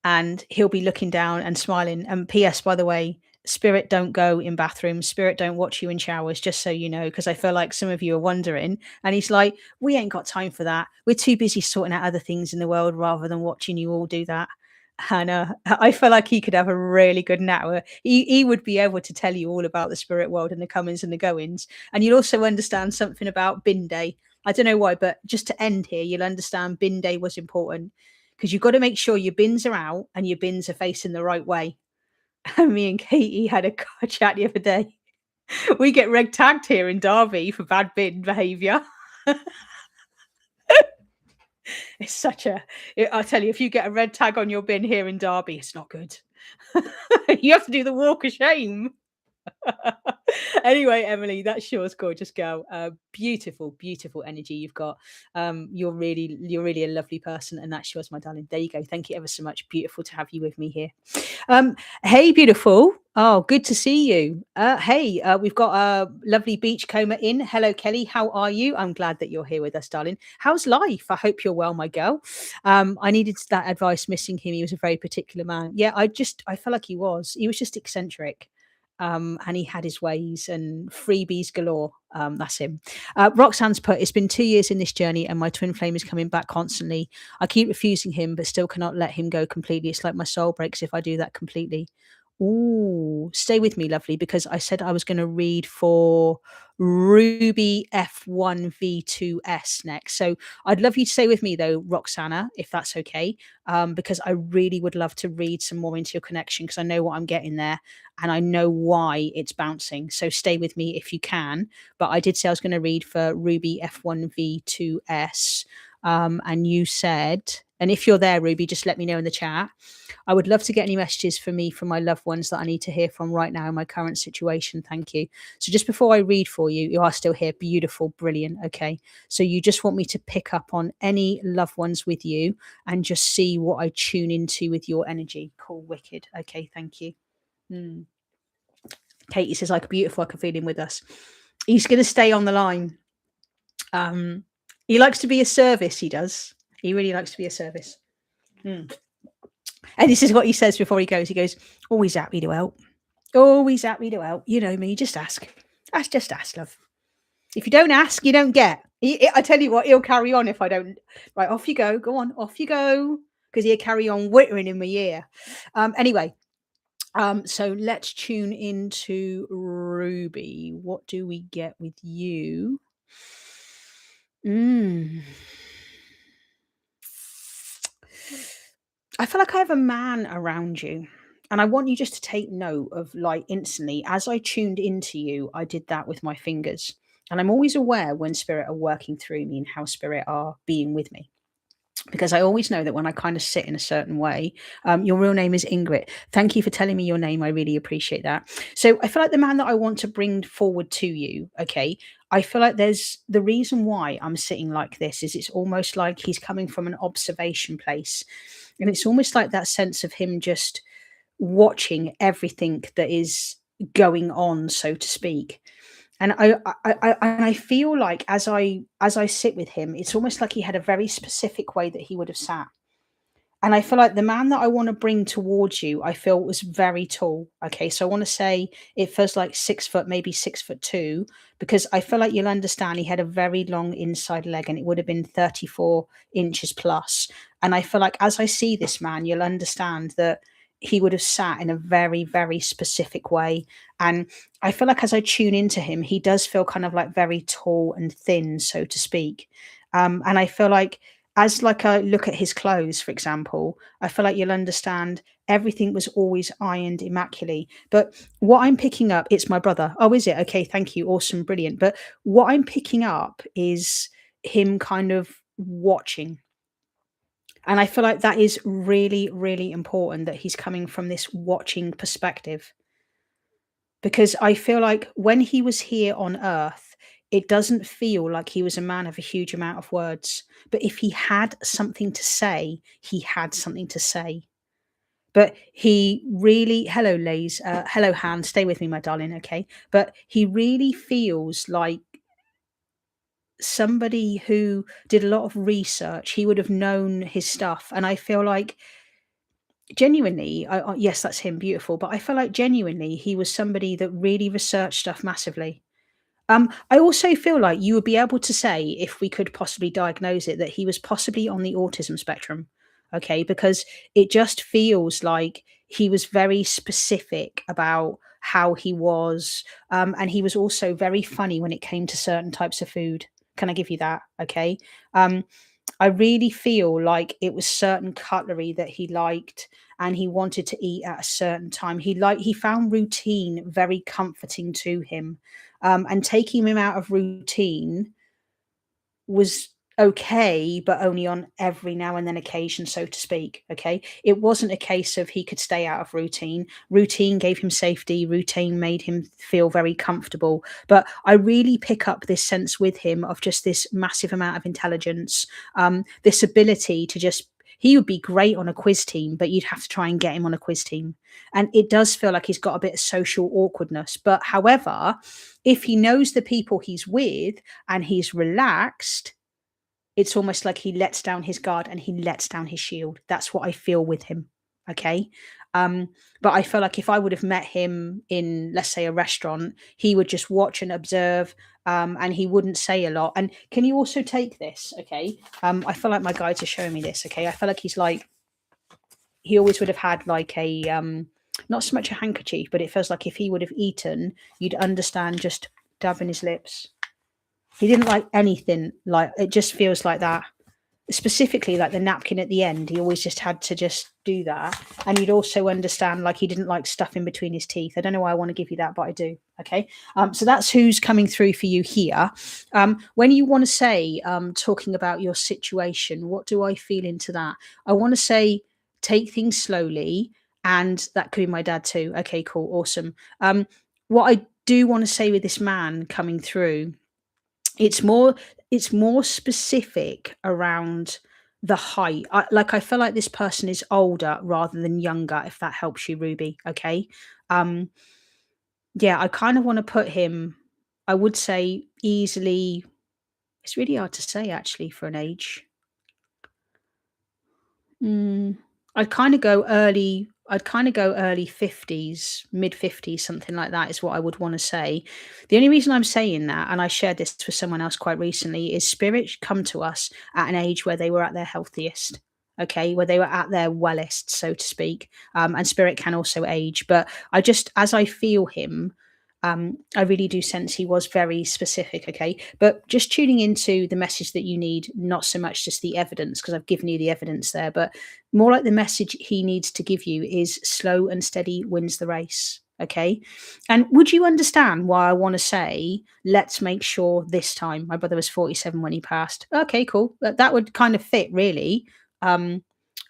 and he'll be looking down and smiling. And P.S., by the way, spirit don't go in bathrooms. Spirit don't watch you in showers, just so you know, because I feel like some of you are wondering. And he's like, we ain't got time for that. We're too busy sorting out other things in the world rather than watching you all do that. And I feel like he could have a really good natter. He would be able to tell you all about the spirit world and the comings and the goings. And you'll also understand something about bin day. I don't know why, but just to end here, you'll understand bin day was important, because you've got to make sure your bins are out and your bins are facing the right way. And me and Katie had a car chat the other day. We get reg tagged here in Derby for bad bin behaviour. It's such a. I'll tell you, if you get a red tag on your bin here in Derby, it's not good. You have to do the walk of shame. Anyway, Emily, that's yours, gorgeous girl. Beautiful, beautiful energy you've got. You're really a lovely person, and that's yours, my darling. There you go. Thank you ever so much. Beautiful to have you with me here. Hey, beautiful. Oh, good to see you. Hey, we've got a lovely beachcomber in. Hello, Kelly. How are you? I'm glad that you're here with us, darling. How's life? I hope you're well, my girl. I needed that advice. Missing him. He was a very particular man. Yeah, I felt like he was. He was just eccentric. And he had his ways and freebies galore. That's him. Roxanne's put, it's been 2 years in this journey and my twin flame is coming back constantly. I keep refusing him, but still cannot let him go completely. It's like my soul breaks if I do that completely. Ooh, stay with me, lovely, because I said I was going to read for Ruby F1V2S next. So I'd love you to stay with me, though, Roxana, if that's okay, because I really would love to read some more into your connection, because I know what I'm getting there and I know why it's bouncing. So stay with me if you can. But I did say I was going to read for Ruby F1V2S. And you said, and if you're there, Ruby, just let me know in the chat. I would love to get any messages for me from my loved ones that I need to hear from right now in my current situation. Thank you. So just before I read for you, you are still here. Beautiful, brilliant. Okay. So you just want me to pick up on any loved ones with you and just see what I tune into with your energy. Cool, wicked. Okay, thank you. Katie says, like beautiful, I can feel him with us. He's going to stay on the line. He likes to be a service. He does. He really likes to be a service. And this is what he says before he goes. He goes, "Always happy to help. Always happy to help. You know me. Just ask. Just ask, love. If you don't ask, you don't get." I tell you what, he'll carry on if I don't. Right, off you go. Go on, off you go, because he'll carry on whittering in my ear. Anyway, so let's tune into Ruby. What do we get with you? Mm. I feel like I have a man around you. And I want you just to take note of, like, instantly, as I tuned into you, I did that with my fingers. And I'm always aware when spirit are working through me and how spirit are being with me. Because I always know that when I kind of sit in a certain way, your real name is Ingrid. Thank you for telling me your name. I really appreciate that. So I feel like the man that I want to bring forward to you, okay, I feel like there's the reason why I'm sitting like this is it's almost like he's coming from an observation place. And it's almost like that sense of him just watching everything that is going on, so to speak. And I feel like as I sit with him, it's almost like he had a very specific way that he would have sat. And I feel like the man that I want to bring towards you, I feel was very tall. Okay. So I want to say it feels like 6 foot, maybe 6'2", because I feel like you'll understand he had a very long inside leg and it would have been 34 inches plus. And I feel like as I see this man, you'll understand that he would have sat in a very, very specific way. And I feel like as I tune into him, he does feel kind of like very tall and thin, so to speak. And I feel like as like I look at his clothes, for example, I feel like you'll understand everything was always ironed immaculately. But what I'm picking up, it's my brother. Oh, is it? Okay, thank you. Awesome, brilliant. But what I'm picking up is him kind of watching. And I feel like that is really, really important that he's coming from this watching perspective. Because I feel like when he was here on earth, it doesn't feel like he was a man of a huge amount of words. But if he had something to say, he had something to say. But he really, hello, Lays, hello, Han, stay with me, my darling, okay? But he really feels like somebody who did a lot of research. He would have known his stuff. And I feel like genuinely, yes, that's him, beautiful. But I feel like genuinely he was somebody that really researched stuff massively. I also feel like you would be able to say, if we could possibly diagnose it, that he was possibly on the autism spectrum. Okay, because it just feels like he was very specific about how he was. And he was also very funny when it came to certain types of food. Can I give you that? Okay. Um, I really feel like it was certain cutlery that he liked and he wanted to eat at a certain time. He found routine very comforting to him. And taking him out of routine was okay, but only on every now and then occasion, so to speak. Okay. It wasn't a case of he could stay out of routine. Routine gave him safety, routine made him feel very comfortable. But I really pick up this sense with him of just this massive amount of intelligence, this ability to just he would be great on a quiz team, but you'd have to try and get him on a quiz team. And it does feel like he's got a bit of social awkwardness. But however, if he knows the people he's with and he's relaxed, it's almost like he lets down his guard and he lets down his shield. That's what I feel with him. Okay. Um, but I feel like if I would have met him in, let's say, a restaurant, he would just watch and observe, and he wouldn't say a lot. And can you also take this? Okay. I feel like my guides are showing me this. Okay. I feel like he's like, he always would have had like a, not so much a handkerchief, but it feels like if he would have eaten, you'd understand just dabbing his lips. He didn't like anything like it, just feels like that. Specifically, like the napkin at the end, he always just had to just do that. And you'd also understand like he didn't like stuff in between his teeth. I don't know why I want to give you that, but I do. Okay. So that's who's coming through for you here. When you want to say, talking about your situation, what do I feel into that? I want to say, take things slowly. And that could be my dad too. Okay, cool. Awesome. What I do want to say with this man coming through, it's more specific around the height. I feel like this person is older rather than younger, if that helps you, Ruby. Okay. Um, yeah, I kind of want to put him, I would say easily, it's really hard to say actually for an age. Mm. I'd kind of go early 50s, mid 50s, something like that is what I would want to say. The only reason I'm saying that, and I shared this with someone else quite recently, is spirits come to us at an age where they were at their healthiest. Okay, where they were at their wellest, so to speak. And spirit can also age. But I just, as I feel him, I really do sense he was very specific. Okay, but just tuning into the message that you need, not so much just the evidence, because I've given you the evidence there, but more like the message he needs to give you is slow and steady wins the race. Okay. And would you understand why I want to say, let's make sure this time? My brother was 47 when he passed. Okay, cool. That would kind of fit, really. Um,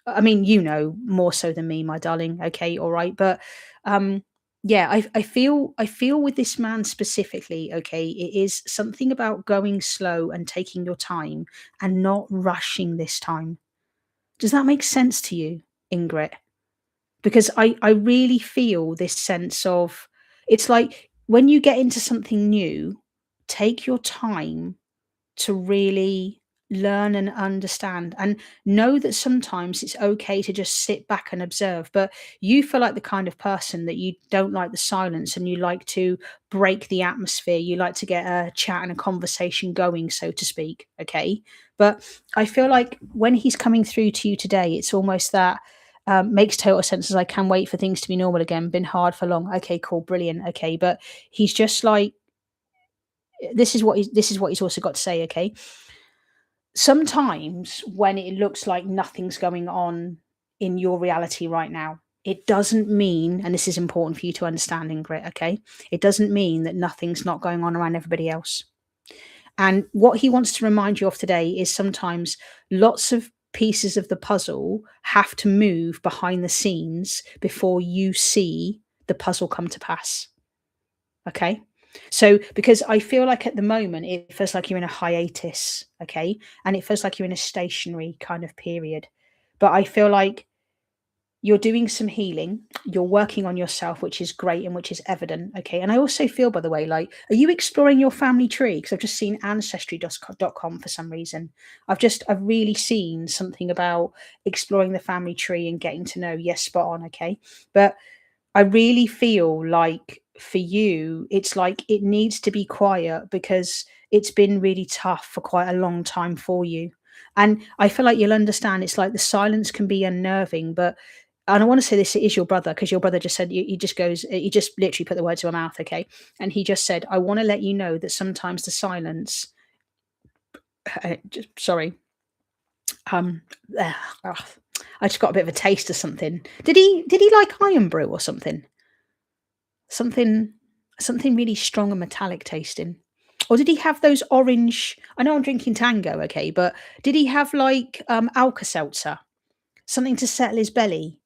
I mean, you know, more so than me, my darling. Okay, all right. But um, yeah, I feel with this man specifically, okay, it is something about going slow and taking your time and not rushing this time. Does that make sense to you, Ingrid? Because I really feel this sense of, it's like when you get into something new, take your time to really learn and understand, and know that sometimes it's okay to just sit back and observe. But you feel like the kind of person that you don't like the silence, and you like to break the atmosphere, you like to get a chat and a conversation going, so to speak. Okay, but I feel like when he's coming through to you today, it's almost that, makes total sense, as I can wait for things to be normal again, been hard for long. Okay, cool, brilliant. Okay, but he's just like, this is what he's also got to say. Okay, sometimes when it looks like nothing's going on in your reality right now, it doesn't mean, and this is important for you to understand, Ingrid, okay? It doesn't mean that nothing's not going on around everybody else. And what he wants to remind you of today is sometimes lots of pieces of the puzzle have to move behind the scenes before you see the puzzle come to pass. Okay. So, because I feel like at the moment it feels like you're in a hiatus, okay? And it feels like you're in a stationary kind of period. But I feel like you're doing some healing, you're working on yourself, which is great and which is evident, okay? And I also feel, by the way, like, are you exploring your family tree? Because I've just seen ancestry.com for some reason. I've really seen something about exploring the family tree and getting to know. Yes, spot on, okay? But I really feel like for you, it's like it needs to be quiet because it's been really tough for quite a long time for you. And I feel like you'll understand, it's like the silence can be unnerving, but, and I want to say this, it is your brother, because your brother just said, he just goes, he just literally put the words in my mouth, okay? And he just said, I want to let you know that sometimes the silence, sorry, um, ugh, ugh, I just got a bit of a taste of something. Did he like iron brew or something? Something something really strong and metallic tasting. Or did he have those orange, I know I'm drinking Tango, okay, but did he have like, Alka-Seltzer? Something to settle his belly?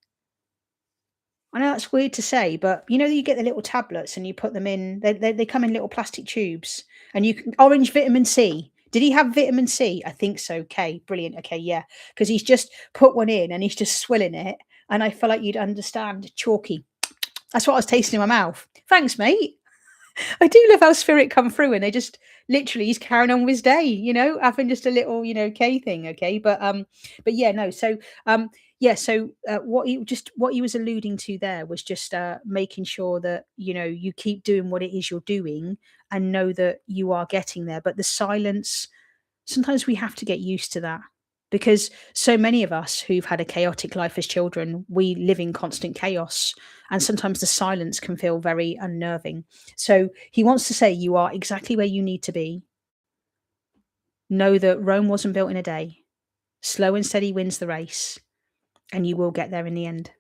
I know that's weird to say, but you know you get the little tablets and you put them in, they come in little plastic tubes, and you can, orange vitamin C. Did he have vitamin C? I think so. Okay, brilliant. Okay, yeah. Because he's just put one in and he's just swilling it. And I feel like you'd understand chalky. That's what I was tasting in my mouth. Thanks, mate. I do love how spirit come through and they just literally, he's carrying on with his day, having just a little, K thing, okay. But yeah, no. So yeah, so what he was alluding to there was just making sure that, you keep doing what it is you're doing and know that you are getting there. But the silence, sometimes we have to get used to that, because so many of us who've had a chaotic life as children, we live in constant chaos, and sometimes the silence can feel very unnerving. So he wants to say you are exactly where you need to be. Know that Rome wasn't built in a day. Slow and steady wins the race, and you will get there in the end.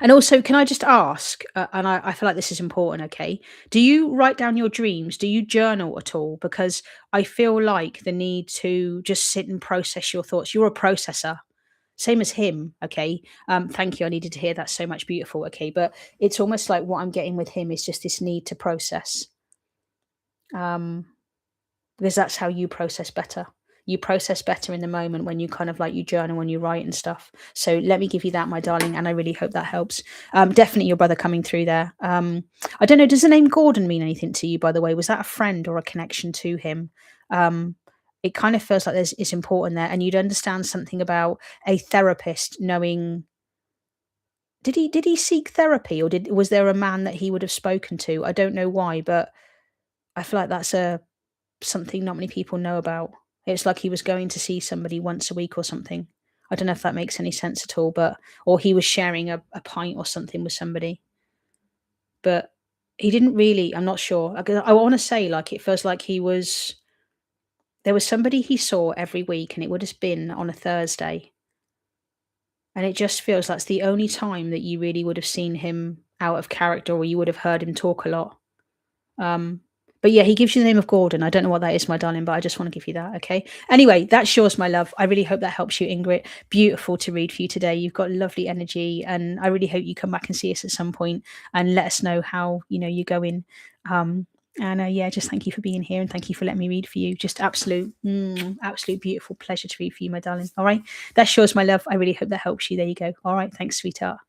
And also, can I just ask, and I feel like this is important, okay? Do you write down your dreams? Do you journal at all? Because I feel like the need to just sit and process your thoughts. You're a processor, same as him, okay? Thank you. I needed to hear that so much. Beautiful, okay? But it's almost like what I'm getting with him is just this need to process. Um, because that's how you process better. You process better in the moment when you kind of like you journal, when you write and stuff. So let me give you that, my darling, and I really hope that helps. Definitely your brother coming through there. I don't know, does the name Gordon mean anything to you, by the way? Was that a friend or a connection to him? Um, It kind of feels like it's important there, and you'd understand something about a therapist knowing. Did he seek therapy, or was there a man that he would have spoken to? I don't know why, but I feel like that's a something not many people know about. It's like he was going to see somebody once a week or something. I don't know if that makes any sense at all, but or he was sharing a pint or something with somebody, but he didn't really. I'm not sure. I want to say like it feels like he was. There was somebody he saw every week, and it would have been on a Thursday, and it just feels like it's the only time that you really would have seen him out of character, or you would have heard him talk a lot. Um, but yeah, he gives you the name of Gordon. I don't know what that is, my darling, but I just want to give you that. Okay. Anyway, that's yours, my love. I really hope that helps you, Ingrid. Beautiful to read for you today. You've got lovely energy, and I really hope you come back and see us at some point and let us know how you're going. And yeah, just thank you for being here, and thank you for letting me read for you. Just absolute beautiful pleasure to read for you, my darling. All right, that's yours, my love. I really hope that helps you. There you go. All right, thanks, sweetheart.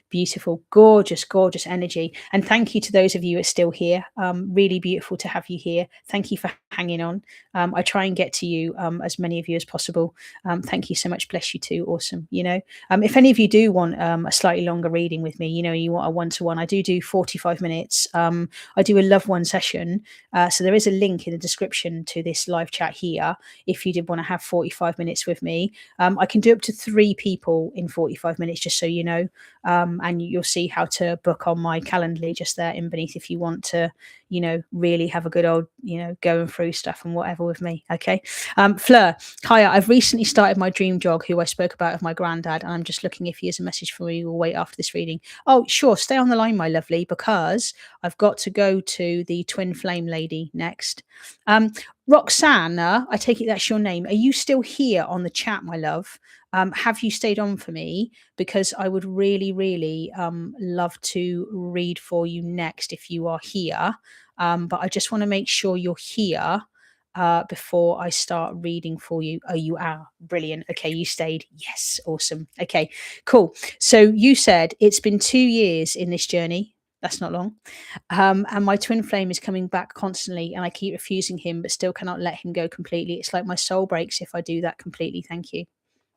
Beautiful, gorgeous, gorgeous energy. And thank you to those of you who are still here. Really beautiful to have you here. Thank you for hanging on. I try and get to you, as many of you as possible. Thank you so much. Bless you too. Awesome. If any of you do want a slightly longer reading with me, you want a one-to-one, I do 45 minutes. I do a loved one session. So there is a link in the description to this live chat here. If you did want to have 45 minutes with me, I can do up to 3 people in 45 minutes, just so you know. And you'll see how to book on my Calendly just there in beneath if you want to, really have a good old, going through stuff and whatever with me. Okay. Fleur, hiya. I've recently started my dream jog, who I spoke about of my granddad, and I'm just looking if he has a message for me. We'll wait after this reading. Oh, sure. Stay on the line, my lovely, because I've got to go to the twin flame lady next. Roxana, I take it that's your name. Are you still here on the chat, my love? Have you stayed on for me? Because I would really, really love to read for you next if you are here. But I just want to make sure you're here before I start reading for you. Oh, you are. Brilliant. Okay, you stayed. Yes, awesome. Okay, cool. So you said it's been 2 years in this journey. That's not long. And my twin flame is coming back constantly, and I keep refusing him, but still cannot let him go completely. It's like my soul breaks if I do that completely. Thank you.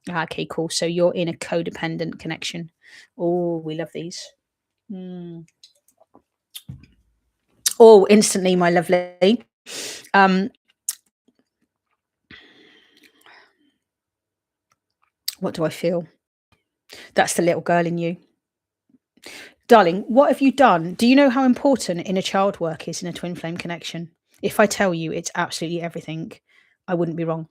Okay, cool. So you're in a codependent connection. Oh, we love these. Oh, instantly, my lovely. What do I feel? That's the little girl in you. Darling, what have you done? Do you know how important inner child work is in a twin flame connection? If I tell you it's absolutely everything, I wouldn't be wrong.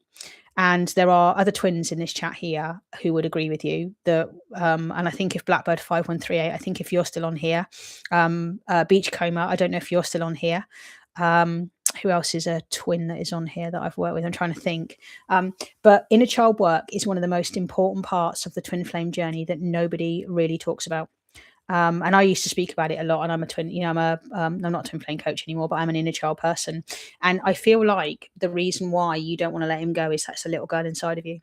And there are other twins in this chat here who would agree with you that, and I think if Blackbird 5138, I think if you're still on here, Beachcomber, I don't know if you're still on here. Who else is a twin that is on here that I've worked with? I'm trying to think. But inner child work is one of the most important parts of the twin flame journey that nobody really talks about. And I used to speak about it a lot, and I'm a twin, I'm not a twin flame coach anymore, but I'm an inner child person. And I feel like the reason why you don't want to let him go is that's a little girl inside of you.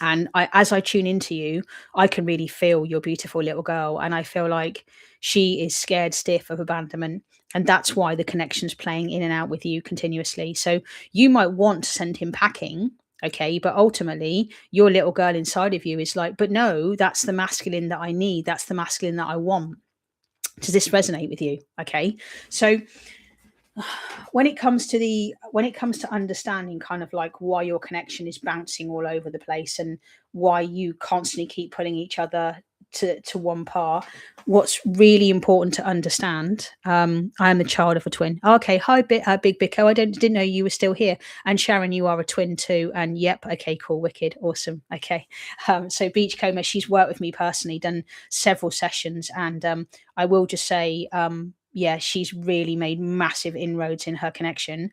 And as I tune into you, I can really feel your beautiful little girl. And I feel like she is scared stiff of abandonment. And that's why the connection's playing in and out with you continuously. So you might want to send him packing. Okay. But ultimately, your little girl inside of you is like, but no, that's the masculine that I need. That's the masculine that I want. Does this resonate with you? Okay. So when it comes to understanding kind of like why your connection is bouncing all over the place and why you constantly keep pulling each other to one part, what's really important to understand, I am the child of a twin. Okay, hi Big Bicko, I didn't know you were still here. And Sharon, you are a twin too. And yep, okay, cool, wicked, awesome. Okay. So Beachcomber, she's worked with me personally, done several sessions, and I will just say, yeah, she's really made massive inroads in her connection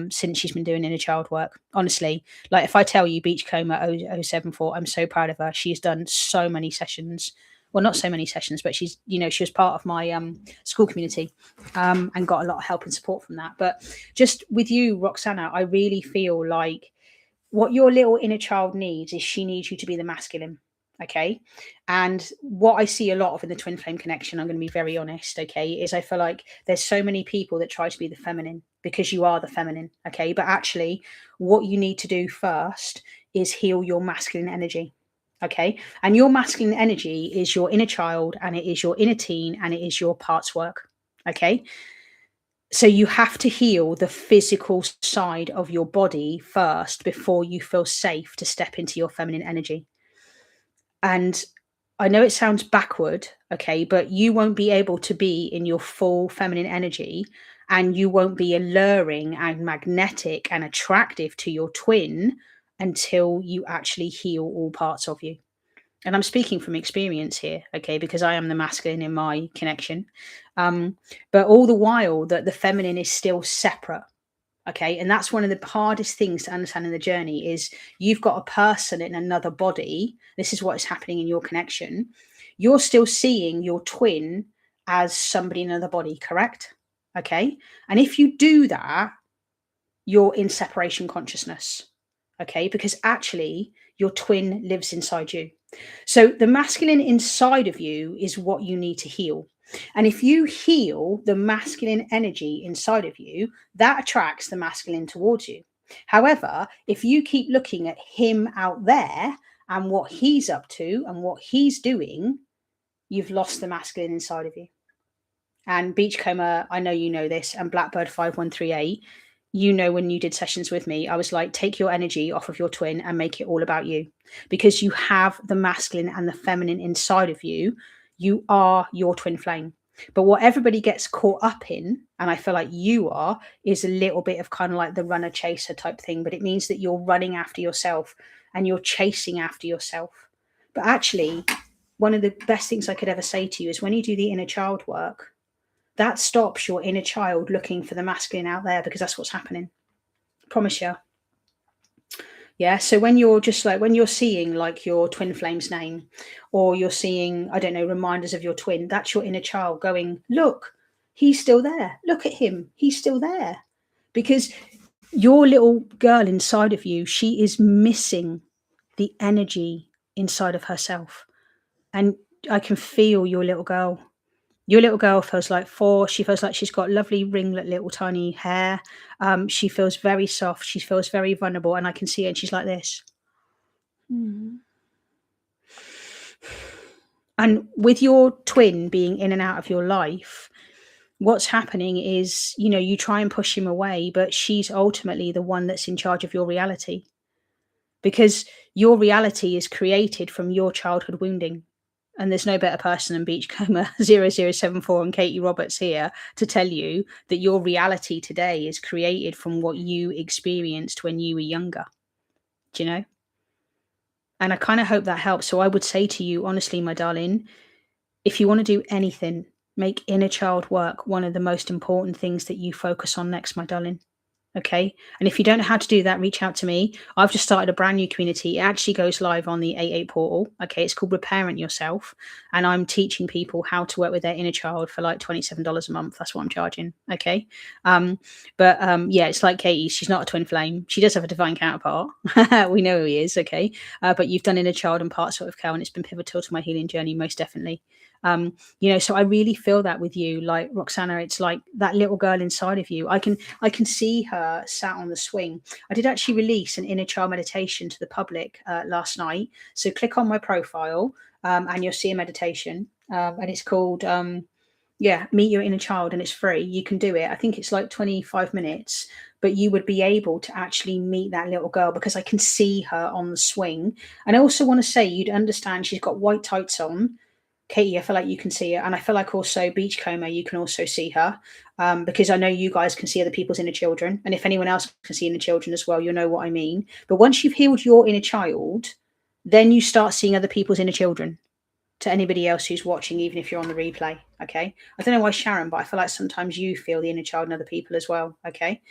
since she's been doing inner child work. Honestly, like if I tell you Beachcomber 074, I'm so proud of her. She's done so many sessions. Well, not so many sessions, but she was part of my school community and got a lot of help and support from that. But just with you, Roxana, I really feel like what your little inner child needs is she needs you to be the masculine. Okay. And what I see a lot of in the twin flame connection, I'm going to be very honest, okay, is I feel like there's so many people that try to be the feminine because you are the feminine. Okay. But actually, what you need to do first is heal your masculine energy. Okay. And your masculine energy is your inner child, and it is your inner teen, and it is your parts work. Okay. So you have to heal the physical side of your body first before you feel safe to step into your feminine energy. And I know it sounds backward, okay, but you won't be able to be in your full feminine energy, and you won't be alluring and magnetic and attractive to your twin until you actually heal all parts of you. And I'm speaking from experience here, okay, because I am the masculine in my connection. But all the while that the feminine is still separate. Okay. And that's one of the hardest things to understand in the journey is you've got a person in another body. This is what is happening in your connection. You're still seeing your twin as somebody in another body, correct? Okay. And if you do that, you're in separation consciousness. Okay. Because actually your twin lives inside you. So the masculine inside of you is what you need to heal. And if you heal the masculine energy inside of you, that attracts the masculine towards you. However, if you keep looking at him out there and what he's up to and what he's doing, you've lost the masculine inside of you. And Beachcomber, I know you know this, and Blackbird 5138, you know, when you did sessions with me, I was like, take your energy off of your twin and make it all about you, because you have the masculine and the feminine inside of you. You are your twin flame. But what everybody gets caught up in, and I feel like you are, is a little bit of kind of like the runner chaser type thing. But it means that you're running after yourself and you're chasing after yourself. But actually, one of the best things I could ever say to you is when you do the inner child work, that stops your inner child looking for the masculine out there, because that's what's happening. Promise you. Yeah. So when you're just like, when you're seeing like your twin flame's name, or you're seeing, I don't know, reminders of your twin, that's your inner child going, look, he's still there. Look at him. He's still there. Because your little girl inside of you, she is missing the energy inside of herself. And I can feel your little girl. Your little girl feels like 4. She feels like she's got lovely ringlet little tiny hair. She feels very soft. She feels very vulnerable, and I can see it. And she's like this. And with your twin being in and out of your life, what's happening is, you know, you try and push him away, but she's ultimately the one that's in charge of your reality, because your reality is created from your childhood wounding. And there's no better person than Beachcomber 0074 and Katie Roberts here to tell you that your reality today is created from what you experienced when you were younger. Do you know? And I kind of hope that helps. So I would say to you, honestly, my darling, if you want to do anything, make inner child work one of the most important things that you focus on next, my darling. Okay. And if you don't know how to do that, reach out to me. I've just started a brand new community. It actually goes live on the 88 portal. Okay. It's called Reparent Yourself. And I'm teaching people how to work with their inner child for like $27 a month. That's what I'm charging. Okay. Yeah, it's like Katie. She's not a twin flame. She does have a divine counterpart. We know who he is. Okay. But you've done inner child and parts of Kel, and it's been pivotal to my healing journey, most definitely. You know, so I really feel that with you, like Roxana. It's like that little girl inside of you. I can see her sat on the swing. I did actually release an inner child meditation to the public last night. So click on my profile and you'll see a meditation, and it's called Meet Your Inner Child, and it's free. You can do it. I think it's like 25 minutes, but you would be able to actually meet that little girl, because I can see her on the swing. And I also want to say, you'd understand she's got white tights on. Katie, I feel like you can see her. And I feel like also Beachcomber, you can also see her, because I know you guys can see other people's inner children. And if anyone else can see inner children as well, you'll know what I mean. But once you've healed your inner child, then you start seeing other people's inner children, to anybody else who's watching, even if you're on the replay. Okay. I don't know why, Sharon, but I feel like sometimes you feel the inner child in other people as well. Okay.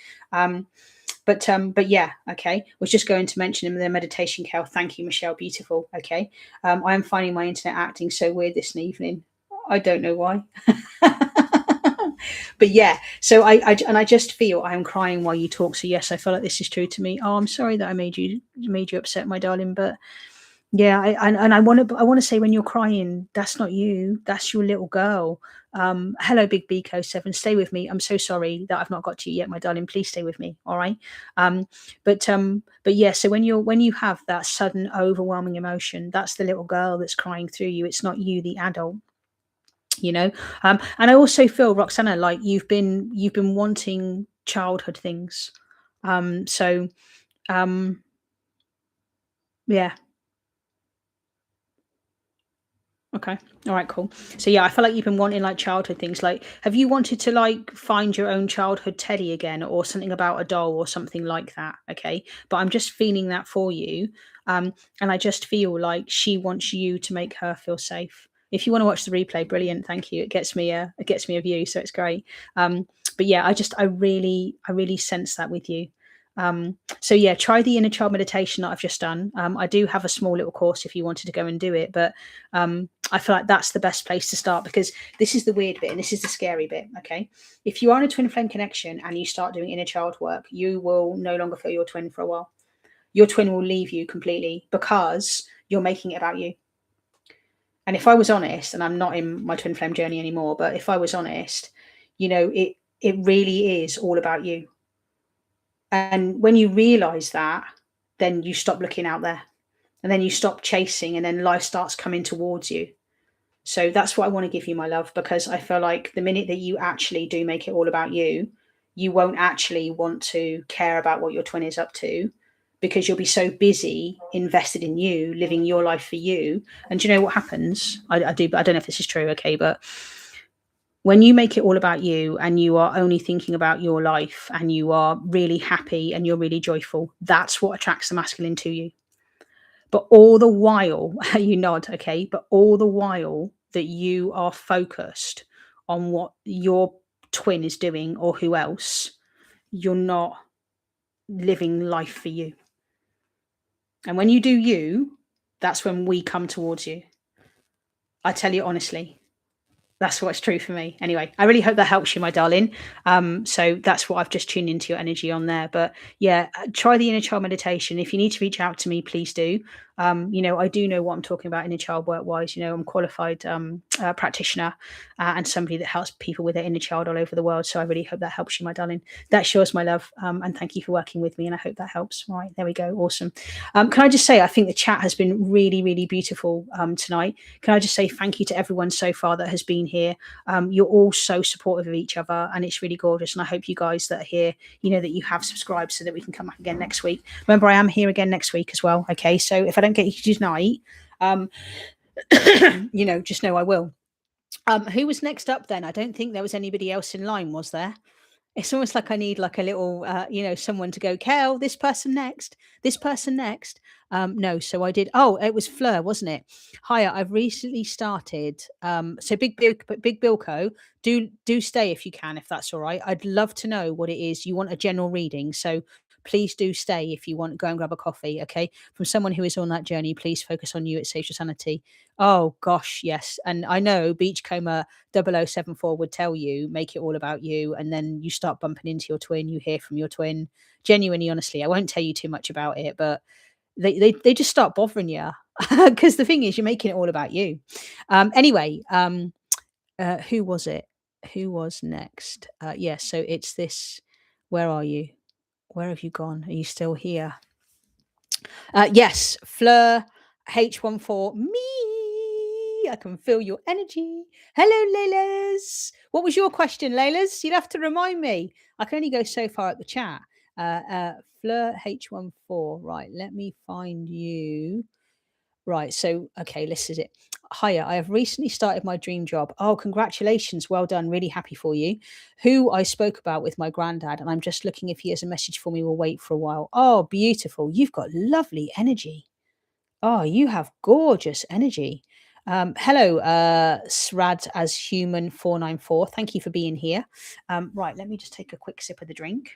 But yeah, okay. Was just going to mention in the meditation, Kel. Thank you, Michelle. Beautiful. Okay. I am finding my internet acting so weird this evening. I don't know why. But yeah, so I just feel I am crying while you talk. So yes, I feel like this is true to me. Oh, I'm sorry that I made you upset, my darling. But Yeah, and I want to say when you're crying, that's not you, that's your little girl. Hello, Big Bco 7. Stay with me. I'm so sorry that I've not got to you yet, my darling. Please stay with me. All right. But yeah. So when you have that sudden overwhelming emotion, that's the little girl that's crying through you. It's not you, the adult. You know. And I also feel, Roxana, like you've been wanting childhood things. So um, yeah. Okay. All right, cool. So yeah, I feel like you've been wanting like childhood things. Like, have you wanted to like find your own childhood teddy again or something about a doll or something like that? Okay. But I'm just feeling that for you. Um, and I just feel like she wants you to make her feel safe. If you want to watch the replay, brilliant. Thank you. It gets me a view, so it's great. But yeah, I really sense that with you. So yeah, try the inner child meditation that I've just done. I do have a small little course if you wanted to go and do it, but I feel like that's the best place to start because this is the weird bit and this is the scary bit. Okay. If you are in a twin flame connection and you start doing inner child work, you will no longer feel your twin for a while. Your twin will leave you completely because you're making it about you. And if I was honest, and I'm not in my twin flame journey anymore, but if I was honest, it really is all about you. And when you realize that, then you stop looking out there and then you stop chasing and then life starts coming towards you. So that's what I want to give you, my love, because I feel like the minute that you actually do make it all about you, you won't actually want to care about what your twin is up to because you'll be so busy invested in you, living your life for you. And do you know what happens? I do, but I don't know if this is true, okay, but when you make it all about you and you are only thinking about your life and you are really happy and you're really joyful, that's what attracts the masculine to you. But all the while, you nod, okay, but all the while that you are focused on what your twin is doing or who else, you're not living life for you. And when you do you, that's when we come towards you. I tell you honestly, that's what's true for me. Anyway, I really hope that helps you, my darling. So that's what I've just tuned into your energy on there. But yeah, try the inner child meditation. If you need to reach out to me, please do. I do know what I'm talking about inner child work wise. I'm a qualified practitioner and somebody that helps people with their inner child all over the world. So I really hope that helps you, my darling. That's yours, my love. And thank you for working with me. And I hope that helps. All right, there we go. Awesome. Can I just say, I think the chat has been really, really beautiful tonight. Can I just say thank you to everyone so far that has been here? You're all so supportive of each other and it's really gorgeous. And I hope you guys that are here, that you have subscribed so that we can come back again next week. Remember, I am here again next week as well. Okay. So if I don't get you tonight, just know I will. Who was next up then? I don't think there was anybody else in line, was there? It's almost like I need like a little, someone to go, Kel, this person next, this person next. No, so I did. Oh, it was Fleur, wasn't it? Hiya, I've recently started. So Big Bilko, do stay if you can, if that's all right. I'd love to know what it is you want a general reading. So please do stay if you want. Go and grab a coffee, okay? From someone who is on that journey, please focus on you. It saves your sanity. Oh gosh, yes. And I know Beachcomber 0074 would tell you, make it all about you, and then you start bumping into your twin, you hear from your twin. Genuinely, honestly, I won't tell you too much about it, but they just start bothering you because the thing is, you're making it all about you. Anyway, who was it? Who was next? Yes, so it's this. Where are you? Where have you gone? Are you still here? Yes, Fleur H14. Me. I can feel your energy. Hello, Laylas. What was your question, Laylas? You'd have to remind me. I can only go so far at the chat. Fleur H14. Right, let me find you. Right, so okay, this is it. Hiya, I have recently started my dream job. Oh, congratulations. Well done. Really happy for you. Who I spoke about with my granddad, and I'm just looking if he has a message for me. We'll wait for a while. Oh, beautiful. You've got lovely energy. Oh, you have gorgeous energy. Hello, Srad as human 494. Thank you for being here. Right, let me just take a quick sip of the drink.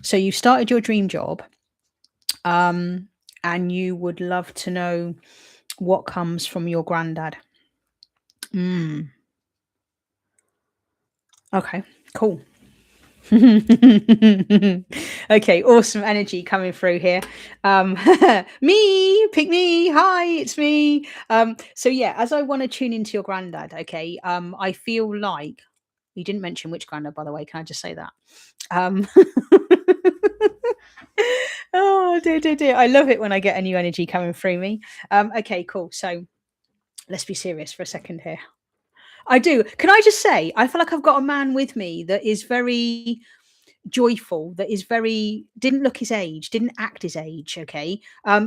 So you started your dream job. And you would love to know what comes from your granddad. Okay, cool. Okay, awesome energy coming through here. Um, me, pick me. Hi, it's me. So yeah, as I want to tune into your granddad, okay, I feel like you didn't mention which granddad, by the way. Can I just say that? Um, oh dear, dear, dear. I love it when I get a new energy coming through me. Okay, cool. So let's be serious for a second here. I do. Can I just say, I feel like I've got a man with me that is very joyful, that is very didn't look his age, didn't act his age, okay?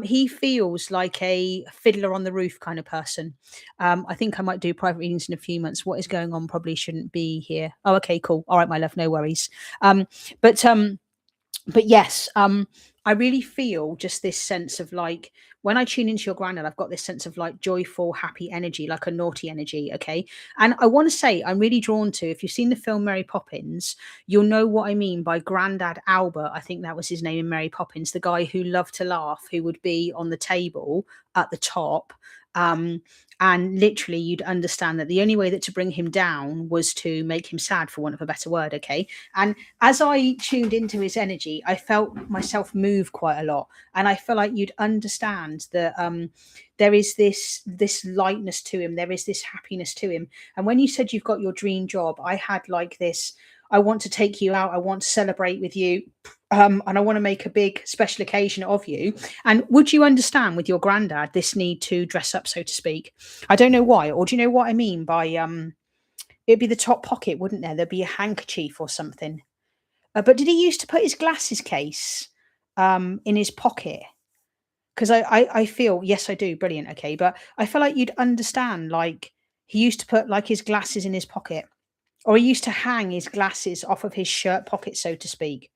He feels like a fiddler on the roof kind of person. I think I might do private readings in a few months. What is going on probably shouldn't be here. Oh, okay, cool. All right, my love, no worries. But yes, I really feel just this sense of like when I tune into your granddad, I've got this sense of like joyful, happy energy, like a naughty energy. Okay. And I want to say, I'm really drawn to, if you've seen the film Mary Poppins, you'll know what I mean by Grandad Albert. I think that was his name in Mary Poppins, the guy who loved to laugh, who would be on the table at the top. Um, and literally, you'd understand that the only way that to bring him down was to make him sad, for want of a better word. Okay. And as I tuned into his energy, I felt myself move quite a lot, and I feel like you'd understand that there is this lightness to him, there is this happiness to him. And when you said you've got your dream job, I had like this. I want to take you out. I want to celebrate with you. And I want to make a big special occasion of you. And would you understand with your granddad this need to dress up, so to speak? I don't know why, or do you know what I mean by it'd be the top pocket, wouldn't there? There'd be a handkerchief or something. But did he used to put his glasses case in his pocket? Because I feel, yes, I do, brilliant, okay, but I feel like you'd understand. Like he used to put like his glasses in his pocket, or he used to hang his glasses off of his shirt pocket, so to speak.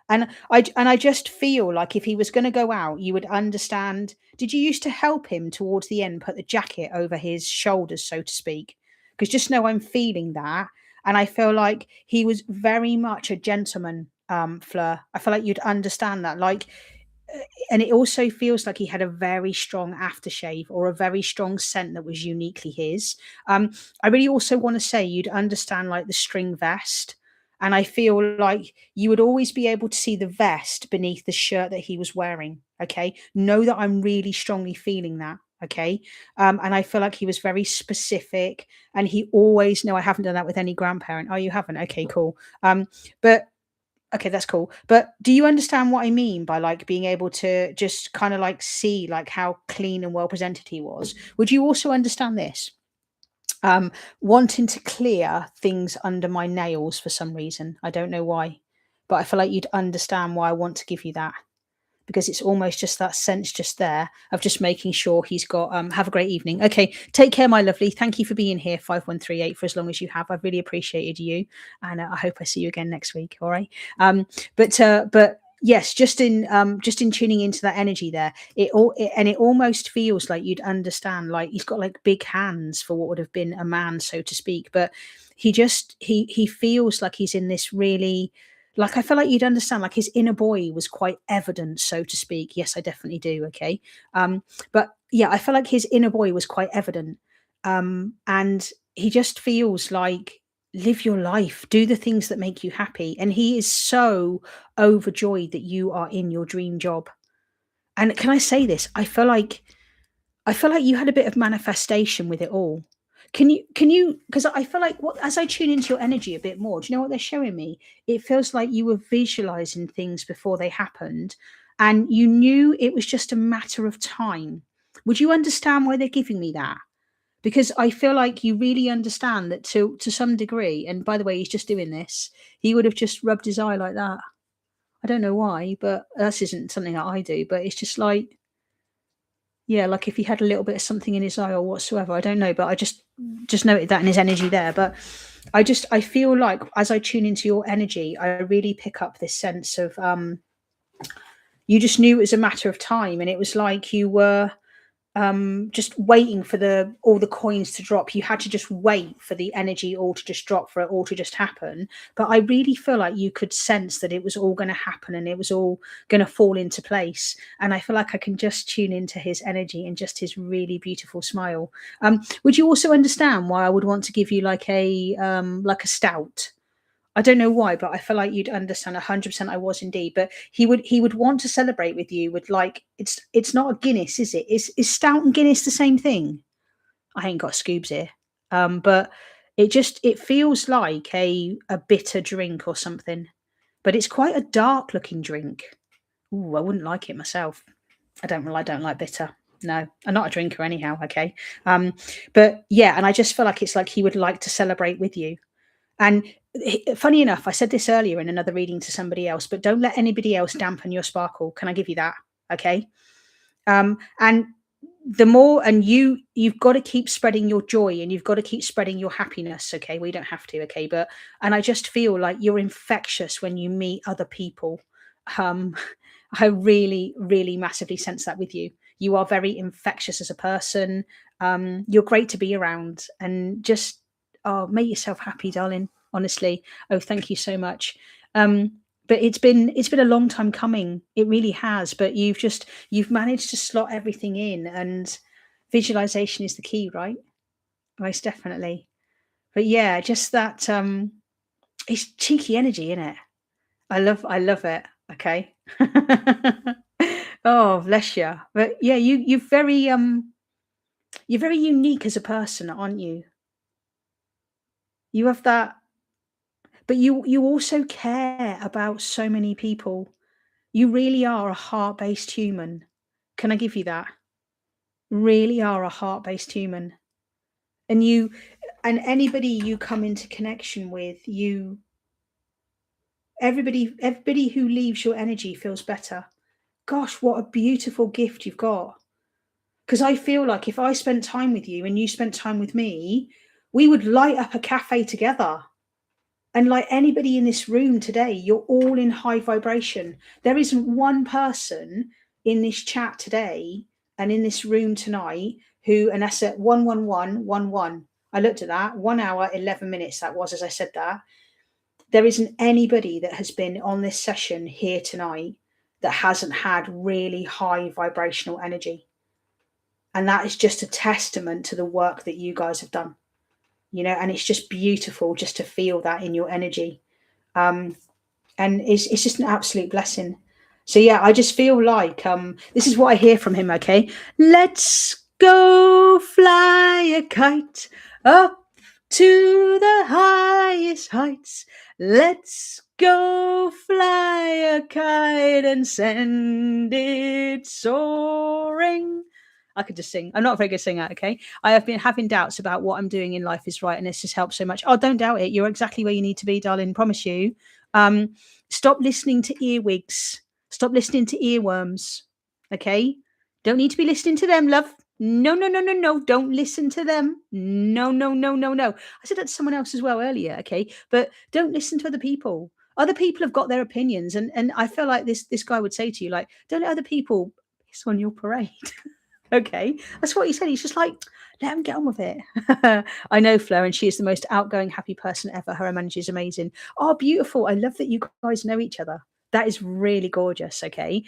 And I just feel like if he was going to go out, you would understand. Did you used to help him towards the end, put the jacket over his shoulders, so to speak? Because just know I'm feeling that, and I feel like he was very much a gentleman, Fleur. I feel like you'd understand that, like, and it also feels like he had a very strong aftershave or a very strong scent that was uniquely his. I really also want to say you'd understand like the string vest. And I feel like you would always be able to see the vest beneath the shirt that he was wearing. Okay. Know that I'm really strongly feeling that. Okay. And I feel like he was very specific, and he always, no, I haven't done that with any grandparent. Oh, you haven't? Okay, cool. But okay, that's cool. But do you understand what I mean by like being able to just kind of like see like how clean and well presented he was? Would you also understand this? Wanting to clear things under my nails for some reason. I don't know why, but I feel like you'd understand why I want to give you that, because it's almost just that sense just there of just making sure he's got have a great evening. Okay, take care, my lovely. Thank you for being here, 5138, for as long as you have. I've really appreciated you, and I hope I see you again next week. All right. But yes, just in tuning into that energy there, and it almost feels like you'd understand, like he's got like big hands for what would have been a man, so to speak, but he feels like he's in this really, like, I feel like you'd understand, like, his inner boy was quite evident, so to speak. Yes, I definitely do, okay? But, yeah, I feel like his inner boy was quite evident, and he just feels like, live your life, do the things that make you happy, and he is so overjoyed that you are in your dream job. And can I say this? I feel like you had a bit of manifestation with it all. Can you because I feel like what, as I tune into your energy a bit more, do you know what they're showing me? It feels like you were visualizing things before they happened, and you knew it was just a matter of time. Would you understand why they're giving me that? Because I feel like you really understand that to some degree, and by the way, he's just doing this. He would have just rubbed his eye like that. I don't know why, but that isn't something that I do, but it's just like, yeah, like if he had a little bit of something in his eye or whatsoever, I don't know, but I just noted that in his energy there. But I feel like as I tune into your energy, I really pick up this sense of you just knew it was a matter of time, and it was like you were just waiting for the all the coins to drop. You had to just wait for the energy all to just drop, for it all to just happen. But I really feel like you could sense that it was all going to happen, and it was all going to fall into place. And I feel like I can just tune into his energy and just his really beautiful smile. Would you also understand why I would want to give you like a stout? I don't know why, but I feel like you'd understand 100%. I was indeed, but he would want to celebrate with you with like it's not a Guinness, is it? Is stout and Guinness the same thing? I ain't got scoobs here, but it feels like a bitter drink or something, but it's quite a dark looking drink. Ooh, I wouldn't like it myself. I don't like bitter. No, I'm not a drinker anyhow. Okay, but yeah, and I just feel like it's like he would like to celebrate with you. And funny enough, I said this earlier in another reading to somebody else, but don't let anybody else dampen your sparkle. Can I give you that? Okay. And the more, and you've got to keep spreading your joy, and you've got to keep spreading your happiness. Okay. We don't have to. Okay. But, and I just feel like you're infectious when you meet other people. Um, I really, really massively sense that with you. You are very infectious as a person. You're great to be around, and just, oh, make yourself happy, darling. Honestly. Oh, thank you so much. But it's been a long time coming. It really has. But you've managed to slot everything in, and visualization is the key, right? Most definitely. But yeah, just that it's cheeky energy, in it. I love it. Okay. Oh, bless you. But yeah, you're very unique as a person, aren't you? You have that, but you also care about so many people. You really are a heart-based human. Can I give you that? Really are a heart-based human. And you, and anybody you come into connection with, everybody who leaves your energy feels better. Gosh, what a beautiful gift you've got. Because I feel like if I spent time with you and you spent time with me, we would light up a cafe together. And like anybody in this room today, you're all in high vibration. There isn't one person in this chat today and in this room tonight who, and that's at 11111. I looked at that, 1 hour, 11 minutes that was as I said that. There isn't anybody that has been on this session here tonight that hasn't had really high vibrational energy. And that is just a testament to the work that you guys have done, and it's just beautiful just to feel that in your energy. And it's just an absolute blessing. So yeah, I just feel like this is what I hear from him. Okay, let's go fly a kite up to the highest heights. Let's go fly a kite and send it soaring. I could just sing. I'm not a very good singer, okay? I have been having doubts about what I'm doing in life is right, and this has helped so much. Oh, don't doubt it. You're exactly where you need to be, darling. Promise you. Stop listening to earwigs. Stop listening to earworms. Okay? Don't need to be listening to them, love. No, no, no, no, no. Don't listen to them. No, no, no, no, no. I said that to someone else as well earlier, okay? But don't listen to other people. Other people have got their opinions, and I feel like this guy would say to you, like, don't let other people piss on your parade. Okay, that's what he said. He's just like, let him get on with it. I know Fleur, and she is the most outgoing, happy person ever. Her energy is amazing. Oh, beautiful. I love that you guys know each other. That is really gorgeous. Okay.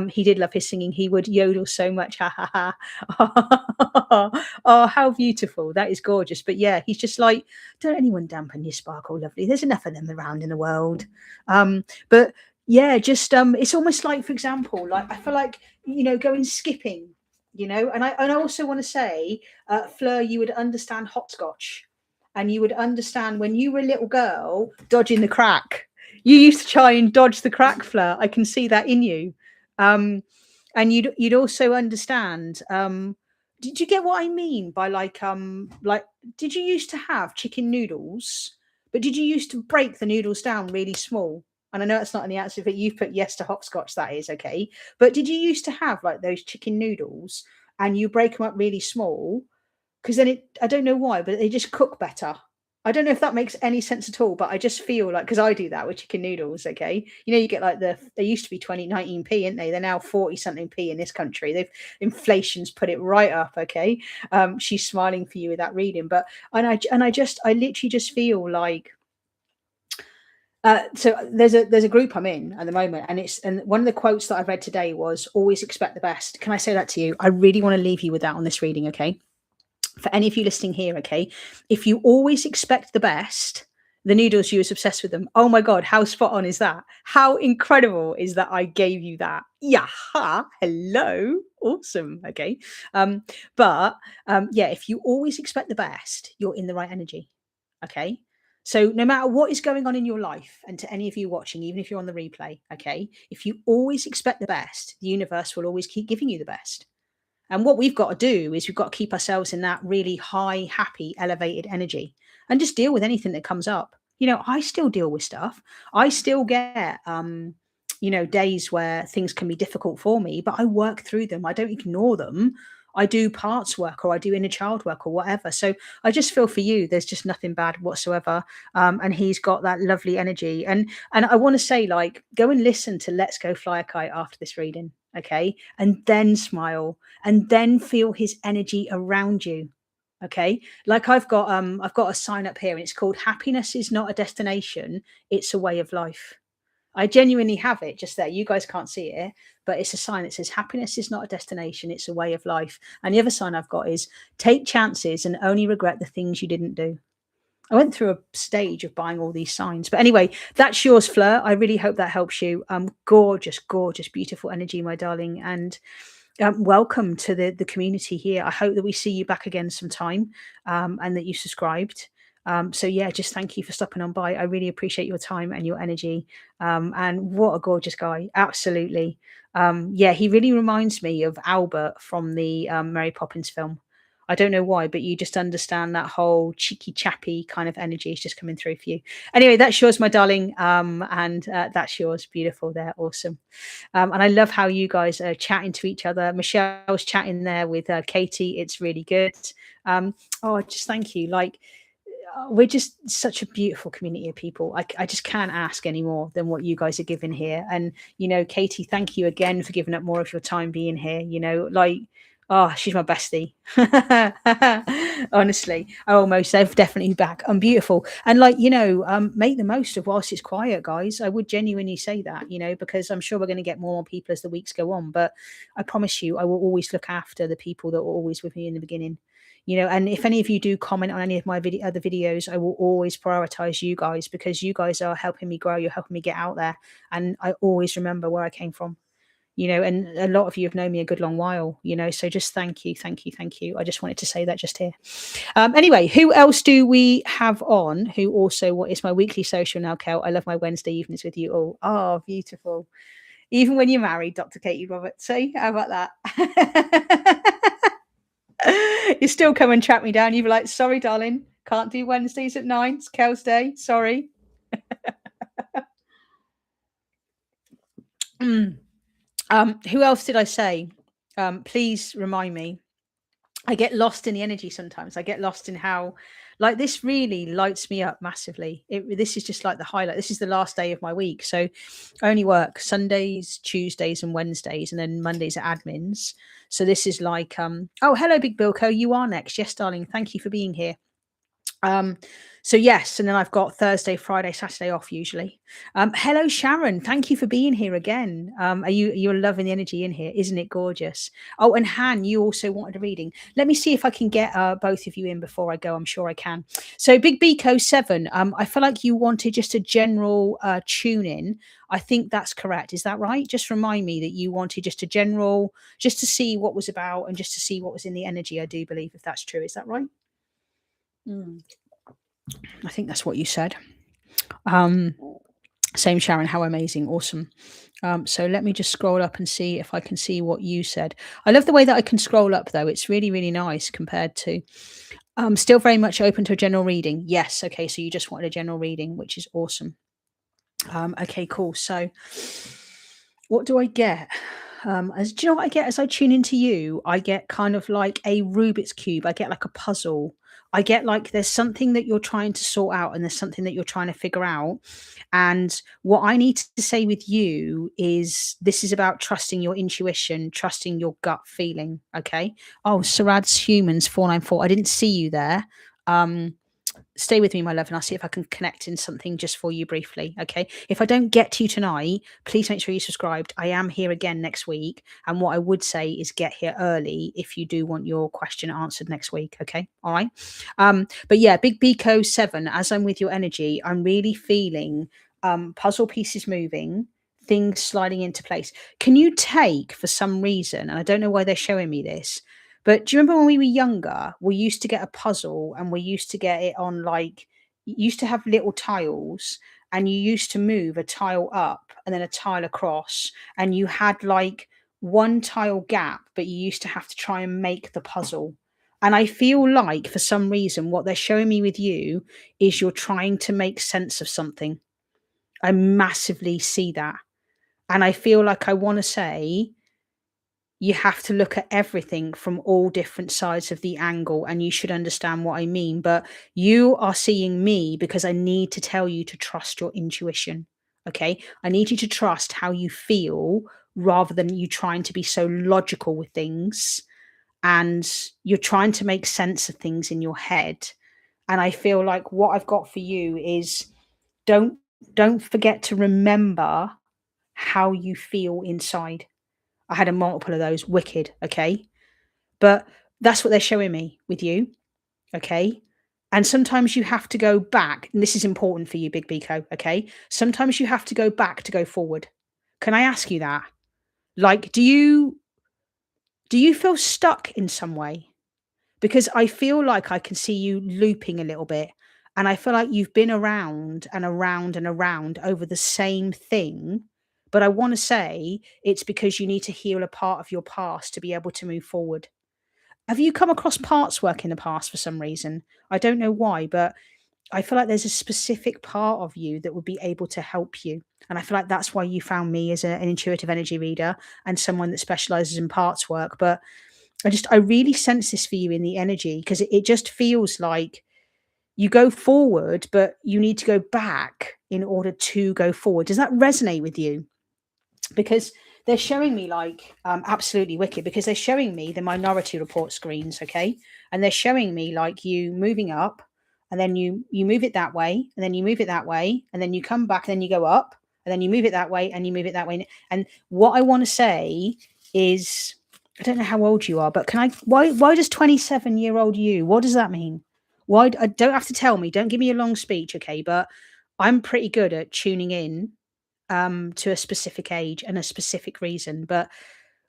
He did love his singing. He would yodel so much. Ha ha ha. Oh, how beautiful. That is gorgeous. But yeah, he's just like, don't anyone dampen your sparkle, lovely. There's enough of them around in the world. But yeah, just it's almost like, for example, like I feel like, going skipping, and I also want to say, Fleur, you would understand hopscotch, and you would understand when you were a little girl dodging the crack. You used to try and dodge the crack, Fleur. I can see that in you. And you'd also understand. Did you get what I mean by like did you used to have chicken noodles, but did you used to break the noodles down really small? And I know it's not in the answer, but you've put yes to hopscotch. That is okay. But did you used to have like those chicken noodles and you break them up really small? Because then I don't know why, but they just cook better. I don't know if that makes any sense at all, but I just feel like, because I do that with chicken noodles, okay? You get like they used to be 2019p, aren't they? They're now 40 something p in this country. Inflation's put it right up, okay? She's smiling for you with that reading. But, I literally just feel like, so there's a group I'm in at the moment, and one of the quotes that I've read today was always expect the best. Can I say that to you? I really want to leave you with that on this reading, okay? For any of you listening here, okay, if you always expect the best, The noodles, you was obsessed with them. Oh my God, how spot on is that? How incredible is that I gave you that? Yaha, hello. Awesome. Okay. Um, but yeah, if you always expect the best, you're in the right energy. Okay. So no matter what is going on in your life, and to any of you watching, even if you're on the replay, okay, if you always expect the best, the universe will always keep giving you the best. And what we've got to do is we've got to keep ourselves in that really high, happy, elevated energy and just deal with anything that comes up. I still deal with stuff. I still get, days where things can be difficult for me, but I work through them. I don't ignore them. I do parts work or I do inner child work or whatever. So I just feel for you, there's just nothing bad whatsoever. And he's got that lovely energy. And I want to say, like, go and listen to Let's Go Fly a Kite after this reading. Okay. And then smile and then feel his energy around you. Okay. Like I've got a sign up here and it's called Happiness is Not a Destination, It's a Way of Life. I genuinely have it just there. You guys can't see it, but it's a sign that says happiness is not a destination, it's a way of life. And the other sign I've got is take chances and only regret the things you didn't do. I went through a stage of buying all these signs. But anyway, that's yours, Fleur. I really hope that helps you. Gorgeous, gorgeous, beautiful energy, my darling. And welcome to the community here. I hope that we see you back again sometime, and that you subscribed. So yeah, just thank you for stopping on by. I really appreciate your time and your energy. And what a gorgeous guy. Absolutely. Yeah, he really reminds me of Albert from the Mary Poppins film. I don't know why, but you just understand that whole cheeky chappy kind of energy is just coming through for you. Anyway, that's yours, my darling. And that's yours. Beautiful there. Awesome. And I love how you guys are chatting to each other. Michelle's chatting there with Katie. It's really good. Just thank you. Like, we're just such a beautiful community of people. I just can't ask any more than what you guys are giving here. And, Katie, thank you again for giving up more of your time being here. She's my bestie. Honestly. Oh, most I've definitely back. I'm beautiful. And make the most of whilst it's quiet, guys. I would genuinely say that, because I'm sure we're going to get more people as the weeks go on. But I promise you, I will always look after the people that were always with me in the beginning. And if any of you do comment on any of my other videos, I will always prioritize you guys because you guys are helping me grow. You're helping me get out there. And I always remember where I came from. And a lot of you have known me a good long while, so just thank you, thank you, thank you. I just wanted to say that just here. Anyway, who else do we have on who also, what is my weekly social now, Kel? I love my Wednesday evenings with you all. Oh, beautiful. Even when you're married, Dr. Katie Roberts. See, how about that? You still come and track me down. You'd be like, sorry, darling, can't do Wednesdays at 9. It's Kel's day. Sorry. Who else did I say? Please remind me. I get lost in the energy sometimes. I get lost in how, like, this really lights me up massively. This is just like the highlight. This is the last day of my week. So I only work Sundays, Tuesdays, and Wednesdays, and then Mondays are admins. So this is like, oh, hello, Big Bilko. You are next. Yes, darling. Thank you for being here. So yes, and then I've got Thursday, Friday, Saturday off usually. Hello, Sharon. Thank you for being here again. You're loving the energy in here, isn't it gorgeous? Oh, and Han, you also wanted a reading. Let me see if I can get both of you in before I go. I'm sure I can. So Big Biko 7. I feel like you wanted just a general tune in. I think that's correct. Is that right? Just remind me that you wanted just a general, just to see what was about and just to see what was in the energy. I do believe if that's true. Is that right? I think that's what you said. Same, Sharon. How amazing. Awesome. So let me just scroll up and see if I can see what you said. I love the way that I can scroll up, though. It's really, really nice compared to still very much open to a general reading. Yes. Okay. So you just wanted a general reading, which is awesome. Okay, cool. So what do I get? Do you know what I get as I tune into you? I get kind of like a Rubik's Cube. I get like a puzzle. I get like there's something that you're trying to sort out and there's something that you're trying to figure out. And what I need to say with you is this is about trusting your intuition, trusting your gut feeling. Okay. Oh, Sarad's Humans 494. I didn't see you there. stay with me, my love, and I'll see if I can connect in something just for you briefly. Okay. If I don't get to you tonight, please make sure you subscribed. I am here again next week. And what I would say is get here early if you do want your question answered next week. Okay. All right. But yeah, Big Biko 7, as I'm with your energy, I'm really feeling puzzle pieces moving, things sliding into place. Can you take, for some reason, and I don't know why they're showing me this, but do you remember when we were younger, we used to get a puzzle and we used to get it on like, you used to have little tiles and you used to move a tile up and then a tile across, and you had like one tile gap, but you used to have to try and make the puzzle. And I feel like for some reason, what they're showing me with you is you're trying to make sense of something. I massively see that. And I feel like I want to say, you have to look at everything from all different sides of the angle, and you should understand what I mean. But you are seeing me because I need to tell you to trust your intuition. Okay. I need you to trust how you feel rather than you trying to be so logical with things, and you're trying to make sense of things in your head. And I feel like what I've got for you is, don't don't forget to remember how you feel inside. I had a multiple of those. Wicked, okay? But that's what they're showing me with you, okay? And sometimes you have to go back, and this is important for you, Big Biko, okay? Sometimes you have to go back to go forward. Can I ask you that? Like, do you feel stuck in some way? Because I feel like I can see you looping a little bit, and I feel like you've been around and around and around over the same thing. But I want to say it's because you need to heal a part of your past to be able to move forward. Have you come across parts work in the past for some reason? I don't know why, but I feel like there's a specific part of you that would be able to help you. And I feel like that's why you found me as an intuitive energy reader and someone that specializes in parts work. But I really sense this for you in the energy, because it just feels like you go forward, but you need to go back in order to go forward. Does that resonate with you? Because they're showing me like absolutely wicked, because they're showing me the minority report screens, okay, and they're showing me like you moving up, and then you move it that way, and then you move it that way, and then you come back, and then you go up, and then you move it that way, and you move it that way. And what I want to say is, I don't know how old you are, but can I, why does 27-year-old you, what does that mean? Why, I don't have to tell me, don't give me a long speech, okay, but I'm pretty good at tuning in to a specific age and a specific reason. But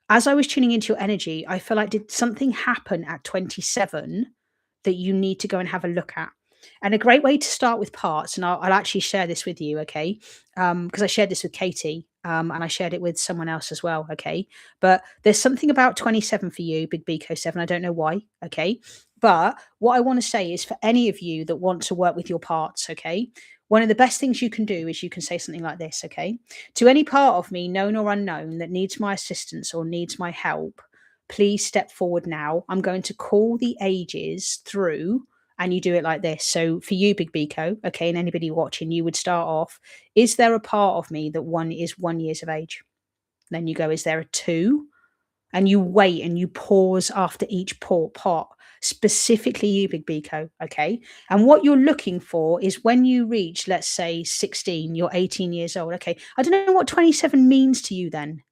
as I was tuning into your energy, I feel like, did something happen at 27 that you need to go and have a look at? And a great way to start with parts, and I'll actually share this with you, okay? Because I shared this with Katie, and I shared it with someone else as well, okay? But there's something about 27 for you, Big Biko 7. I don't know why, okay? But what I want to say is, for any of you that want to work with your parts, okay? One of the best things you can do is you can say something like this, okay? To any part of me, known or unknown, that needs my assistance or needs my help, please step forward now. I'm going to call the ages through, and you do it like this. So for you, Big Biko, okay, and anybody watching, you would start off, is there a part of me that one is 1 years of age? Then you go, is there a two? And you wait and you pause after each pot, specifically you, Big Biko, okay? And what you're looking for is when you reach, let's say 16, you're 18 years old, okay? I don't know what 27 means to you then.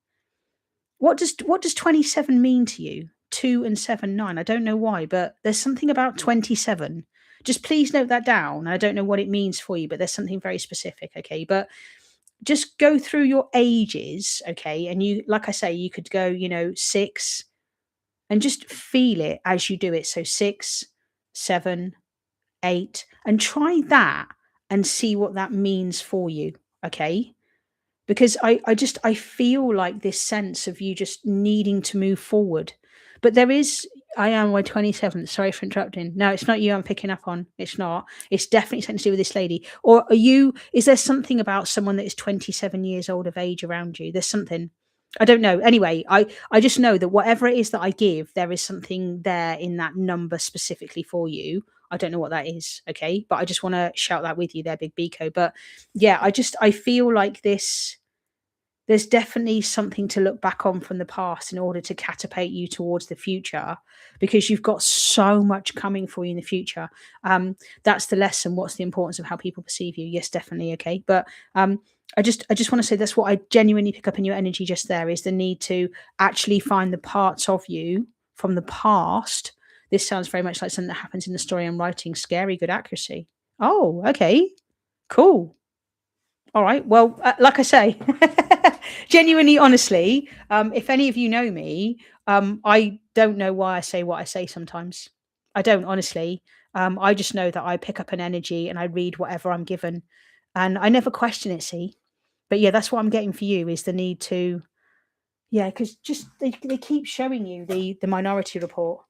What does 27 mean to you? 2 and 7, 9. I don't know why, but there's something about 27. Just please note that down. I don't know what it means for you, but there's something very specific, okay? But just go through your ages, okay? And you, like I say, you could go, 6, and just feel it as you do it. So 6, 7, 8, and try that and see what that means for you, okay? Because I feel like this sense of you just needing to move forward. But there is, I am my 27th. Sorry for interrupting. No, it's not you I'm picking up on. It's not. It's definitely something to do with this lady. Or is there something about someone that is 27 years old of age around you? There's something. I don't know. Anyway, I just know that whatever it is that I give, there is something there in that number specifically for you. I don't know what that is, okay? But I just want to shout that with you there, Big Biko. But yeah, I feel like this. there's definitely something to look back on from the past in order to catapult you towards the future, because you've got so much coming for you in the future. That's the lesson. What's the importance of how people perceive you? Yes, definitely. Okay. But I just want to say that's what I genuinely pick up in your energy just there, is the need to actually find the parts of you from the past. This sounds very much like something that happens in the story I'm writing. Scary, good accuracy. Oh, okay. Cool. All right. Well, like I say, genuinely, honestly, if any of you know me, I don't know why I say what I say sometimes. I don't, honestly. I just know that I pick up an energy and I read whatever I'm given, and I never question it. See, but yeah, that's what I'm getting for you, is the need to, yeah, because just they keep showing you the Minority Report,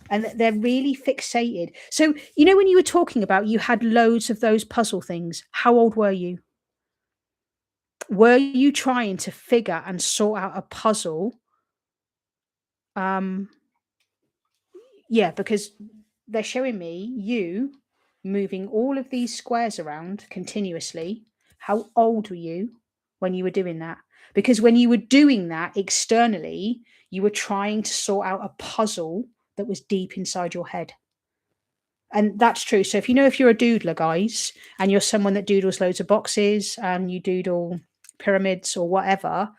and they're really fixated. So you know when you were talking about you had loads of those puzzle things. How old were you? Were you trying to figure and sort out a puzzle? Um, yeah, because they're showing me you moving all of these squares around continuously. How old were you when you were doing that? Because when you were doing that externally, you were trying to sort out a puzzle that was deep inside your head. And that's true. So if you know, if you're a doodler, guys, and you're someone that doodles loads of boxes and you doodle pyramids or whatever,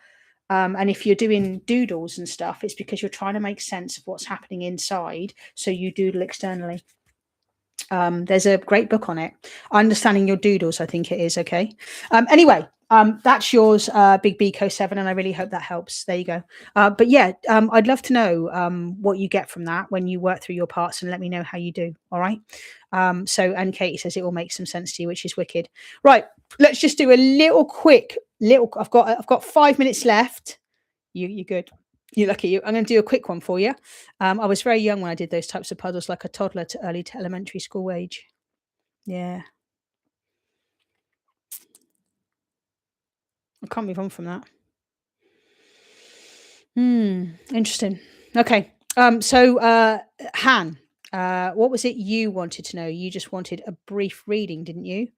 and if you're doing doodles and stuff, it's because you're trying to make sense of what's happening inside. So you doodle externally. There's a great book on it. Understanding Your Doodles, I think it is. Okay. Anyway, that's yours, Big Bco 7, and I really hope that helps. There you go. But yeah, I'd love to know what you get from that when you work through your parts, and let me know how you do. All right. And Katie says it will make some sense to you, which is wicked. Right. Let's just do a little quick little. I've got 5 minutes left. You're good. You're lucky. I'm going to do a quick one for you. I was very young when I did those types of puzzles, like a toddler to early to elementary school age. Yeah, I can't move on from that. Interesting. Okay. Han, what was it you wanted to know? You just wanted a brief reading, didn't you?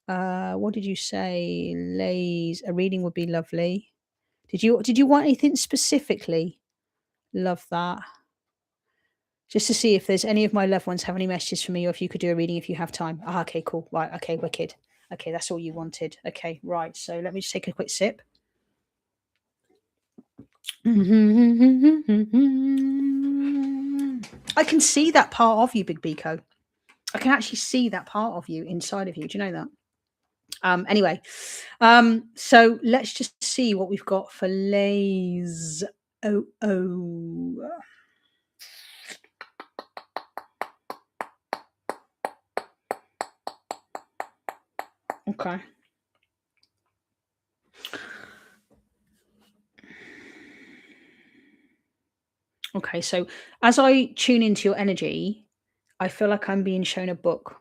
What did you say? Lays, a reading would be lovely. Did you want anything specifically? Love that. Just to see if there's any of my loved ones have any messages for me, or if you could do a reading if you have time. Ah, okay, cool. Right, okay, wicked. Okay, that's all you wanted. Okay, right. So let me just take a quick sip. I can see that part of you, Big Biko. I can actually see that part of you inside of you. Do you know that? Anyway, so let's just see what we've got for Lays. Oh. Okay. Okay, so as I tune into your energy, I feel like I'm being shown a book.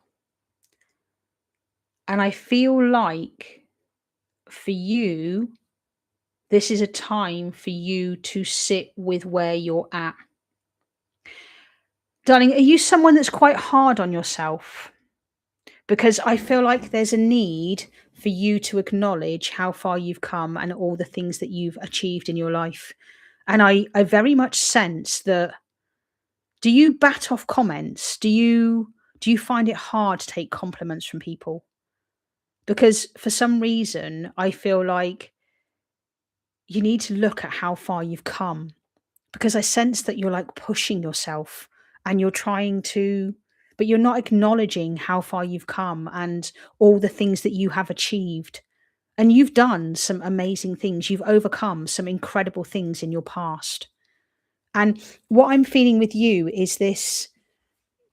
And I feel like for you, this is a time for you to sit with where you're at. Darling, are you someone that's quite hard on yourself? Because I feel like there's a need for you to acknowledge how far you've come and all the things that you've achieved in your life. And I very much sense that, do you bat off comments? Do you find it hard to take compliments from people? Because for some reason, I feel like you need to look at how far you've come, because I sense that you're like pushing yourself and you're trying to, but you're not acknowledging how far you've come and all the things that you have achieved. And you've done some amazing things. You've overcome some incredible things in your past. And what I'm feeling with you is this.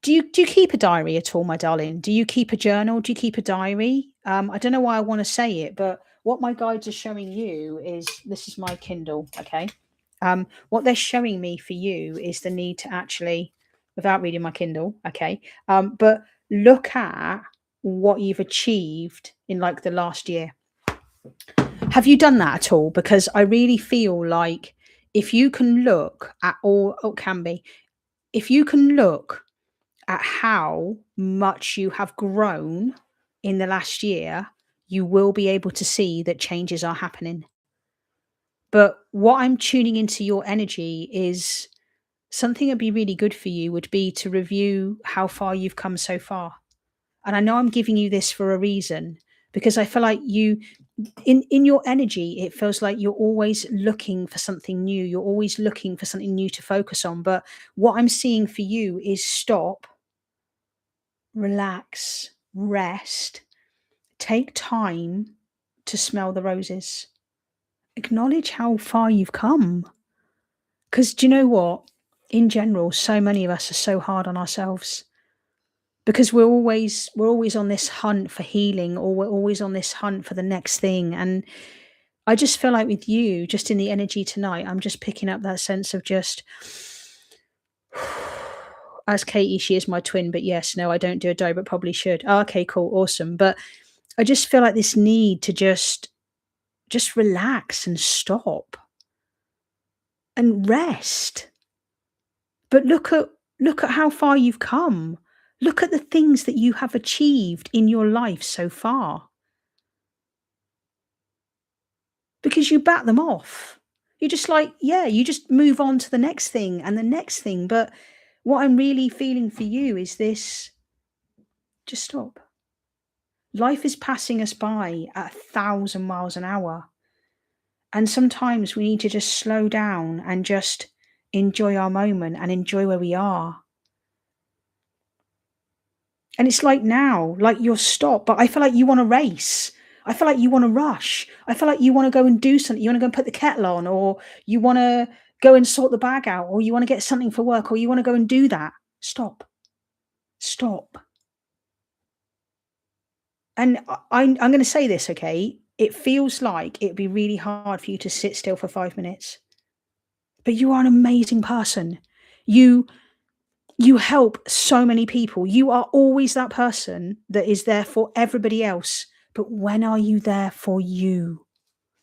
Do you keep a diary at all, my darling? Do you keep a journal? Do you keep a diary? I don't know why I want to say it, but what my guides are showing you is, this is my Kindle, okay? What they're showing me for you is the need to actually, without reading my Kindle, okay, but look at what you've achieved in like the last year. Have you done that at all? Because I really feel like if you can look at all, it can be, if you can look at how much you have grown in the last year, you will be able to see that changes are happening. But what I'm tuning into your energy is something that'd be really good for you would be to review how far you've come so far. And I know I'm giving you this for a reason because I feel like you in your energy it feels like you're always looking for something new. You're always looking for something new to focus on. But what I'm seeing for you is stop, relax, rest, take time to smell the roses. Acknowledge how far you've come. Because do you know what? In general, so many of us are so hard on ourselves because we're always on this hunt for healing, or we're always on this hunt for the next thing. And I just feel like with you, just in the energy tonight, I'm just picking up that sense of just as Katie, she is my twin, but yes, no, I don't do a dough, but probably should. Oh, okay, cool, awesome. But I just feel like this need to just relax and stop and rest. But look at how far you've come. Look at the things that you have achieved in your life so far. Because you bat them off. You're just like, yeah, you just move on to the next thing and the next thing. But what I'm really feeling for you is this: just stop. Life is passing us by at 1,000 miles an hour. And sometimes we need to just slow down and just enjoy our moment and enjoy where we are. And it's like now, like you're stopped, but I feel like you want to race. I feel like you want to rush. I feel like you want to go and do something. You want to go and put the kettle on, or you want to go and sort the bag out, or you want to get something for work, or you want to go and do that. Stop. Stop. And I'm going to say this, okay? It feels like it'd be really hard for you to sit still for 5 minutes, but you are an amazing person. You you help so many people. You are always that person that is there for everybody else. But when are you there for you?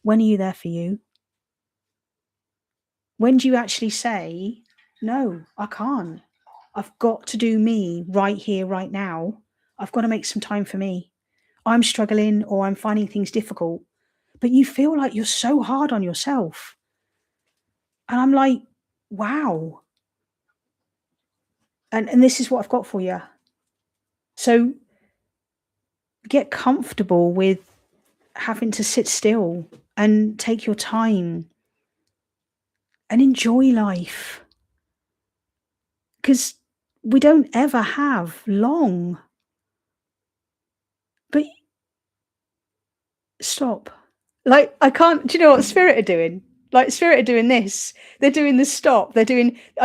When are you there for you? When do you actually say, no, I can't. I've got to do me right here, right now. I've got to make some time for me. I'm struggling or I'm finding things difficult. But you feel like you're so hard on yourself. And I'm like, wow. And this is what I've got for you. So get comfortable with having to sit still and take your time and enjoy life, because we don't ever have long. But stop. Like, I can't, do you know what Spirit are doing? Like, Spirit are doing this. They're doing the stop. I'm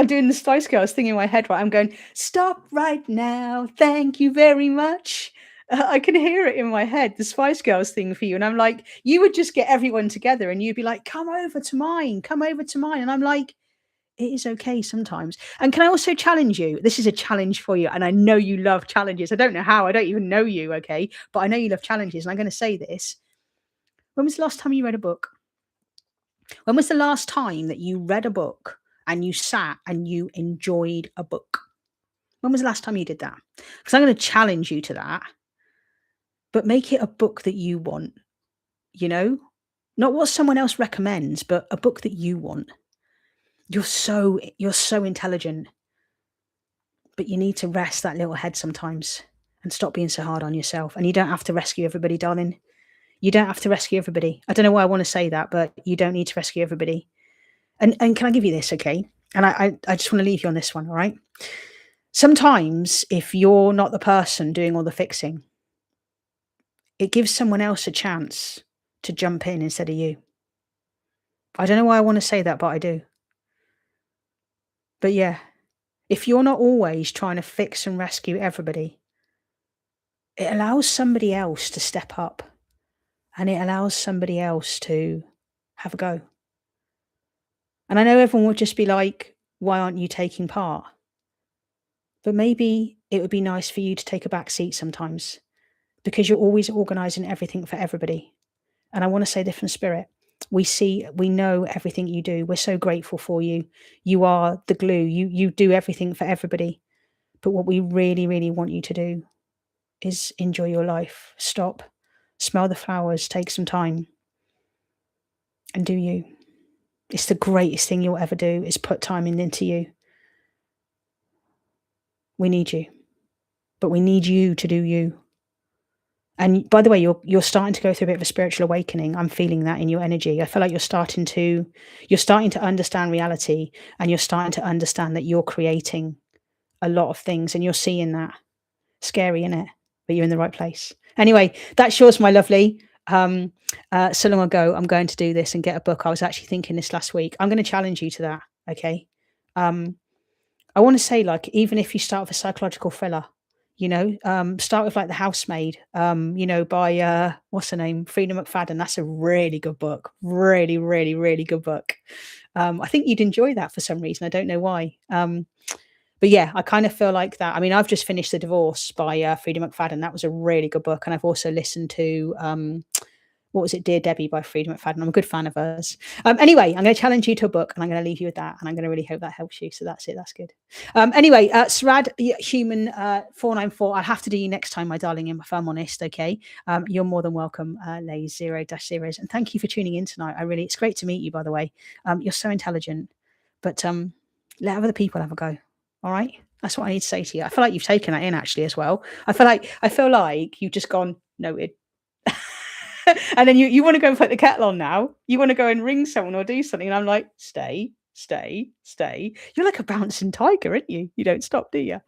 doing the Spice Girls thing in my head, right? I'm going, stop right now. Thank you very much. I can hear it in my head, the Spice Girls thing for you. And I'm like, you would just get everyone together and you'd be like, come over to mine, come over to mine. And I'm like, it is okay sometimes. And can I also challenge you? This is a challenge for you. And I know you love challenges. I don't know how. I don't even know you, okay? But I know you love challenges. And I'm going to say this. When was the last time you read a book? When was the last time that you read a book and you sat and you enjoyed a book? When was the last time you did that? Because I'm going to challenge you to that, but make it a book that you want, you know? Not what someone else recommends, but a book that you want. You're so intelligent, but you need to rest that little head sometimes and stop being so hard on yourself. And you don't have to rescue everybody, darling. You don't have to rescue everybody. I don't know why I want to say that, but you don't need to rescue everybody. And can I give you this, okay? And I just want to leave you on this one, all right? Sometimes if you're not the person doing all the fixing, it gives someone else a chance to jump in instead of you. I don't know why I want to say that, but I do. But yeah, if you're not always trying to fix and rescue everybody, it allows somebody else to step up, and it allows somebody else to have a go. And I know everyone would just be like, why aren't you taking part? But maybe it would be nice for you to take a back seat sometimes, because you're always organising everything for everybody. And I want to say this from Spirit. We know everything you do. We're so grateful for you. You are the glue. You do everything for everybody. But what we really, really want you to do is enjoy your life. Stop, smell the flowers, take some time, and do you. It's the greatest thing you'll ever do, is put time into you. We need you, but we need you to do you. And by the way, you're starting to go through a bit of a spiritual awakening. I'm feeling that in your energy. I feel like you're starting to understand reality, and you're starting to understand that you're creating a lot of things, and you're seeing that. Scary, innit? But you're in the right place. Anyway, that's yours, my lovely. So long ago, I'm going to do this and get a book. I was actually thinking this last week. I'm going to challenge you to that. Okay. I want to say, like, even if you start with a psychological thriller, start with like The Housemaid, by what's her name? Freida McFadden. That's a really good book. Really, really, really good book. I think you'd enjoy that for some reason. I don't know why. But yeah, I kind of feel like that. I mean, I've just finished The Divorce by Freida McFadden. That was a really good book. And I've also listened to what was it, Dear Debbie by Freida McFadden. I'm a good fan of hers. Anyway, I'm going to challenge you to a book, and I'm going to leave you with that. And I'm going to really hope that helps you. So that's it. That's good. Anyway, Sarad Human 494. I'll have to do you next time, my darling, if I'm honest. Okay. You're more than welcome, Lays 0-0s. And thank you for tuning in tonight. It's great to meet you, by the way. You're so intelligent, but let other people have a go. All right. That's what I need to say to you. I feel like you've taken that in actually as well. I feel like you've just gone noted. And then you want to go and put the kettle on now. You want to go and ring someone or do something. And I'm like, stay. You're like a bouncing tiger, aren't you? You don't stop, do you?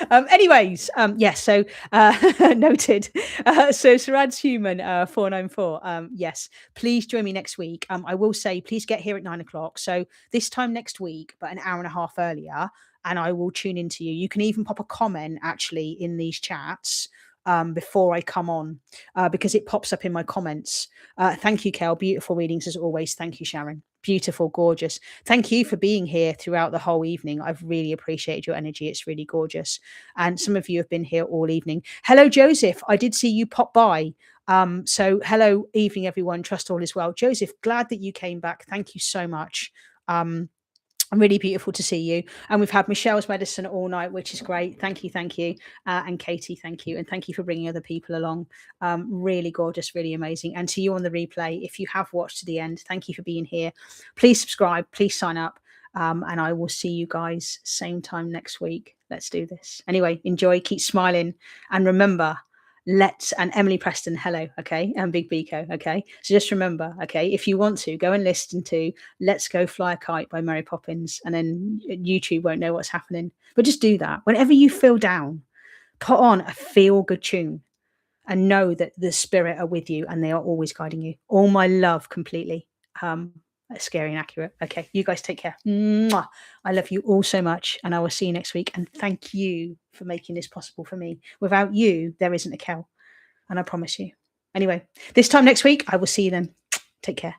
Yes. So noted. So Sarad's Human 494. Yes. Please join me next week. I will say, please get here at 9:00. So this time next week, but an hour and a half earlier. And I will tune into you. You can even pop a comment actually in these chats before I come on, because it pops up in my comments. Thank you, Kel. Beautiful readings as always. Thank you, Sharon. Beautiful, gorgeous. Thank you for being here throughout the whole evening. I've really appreciated your energy. It's really gorgeous. And some of you have been here all evening. Hello, Joseph. I did see you pop by. So hello, evening, everyone. Trust all is well. Joseph, glad that you came back. Thank you so much. Really beautiful to see you. And we've had Michelle's medicine all night, which is great. Thank you. And Katie, thank you. And thank you for bringing other people along. Really gorgeous, really amazing. And to you on the replay, if you have watched to the end, thank you for being here. Please subscribe, please sign up. And I will see you guys same time next week. Let's do this. Anyway, enjoy, keep smiling. And remember, and Emily Preston, hello, okay, and Big Biko, okay. So just remember, okay, if you want to go and listen to Let's Go Fly a Kite by Mary Poppins, and then YouTube won't know what's happening, but just do that. Whenever you feel down, put on a feel good tune and know that the spirit are with you and they are always guiding you. All my love completely. Scary and accurate. Okay, you guys take care. Mwah. I love you all so much, and I will see you next week. And thank you for making this possible for me. Without you, there isn't a Kel, and I promise you. Anyway, this time next week, I will see you then. Take care.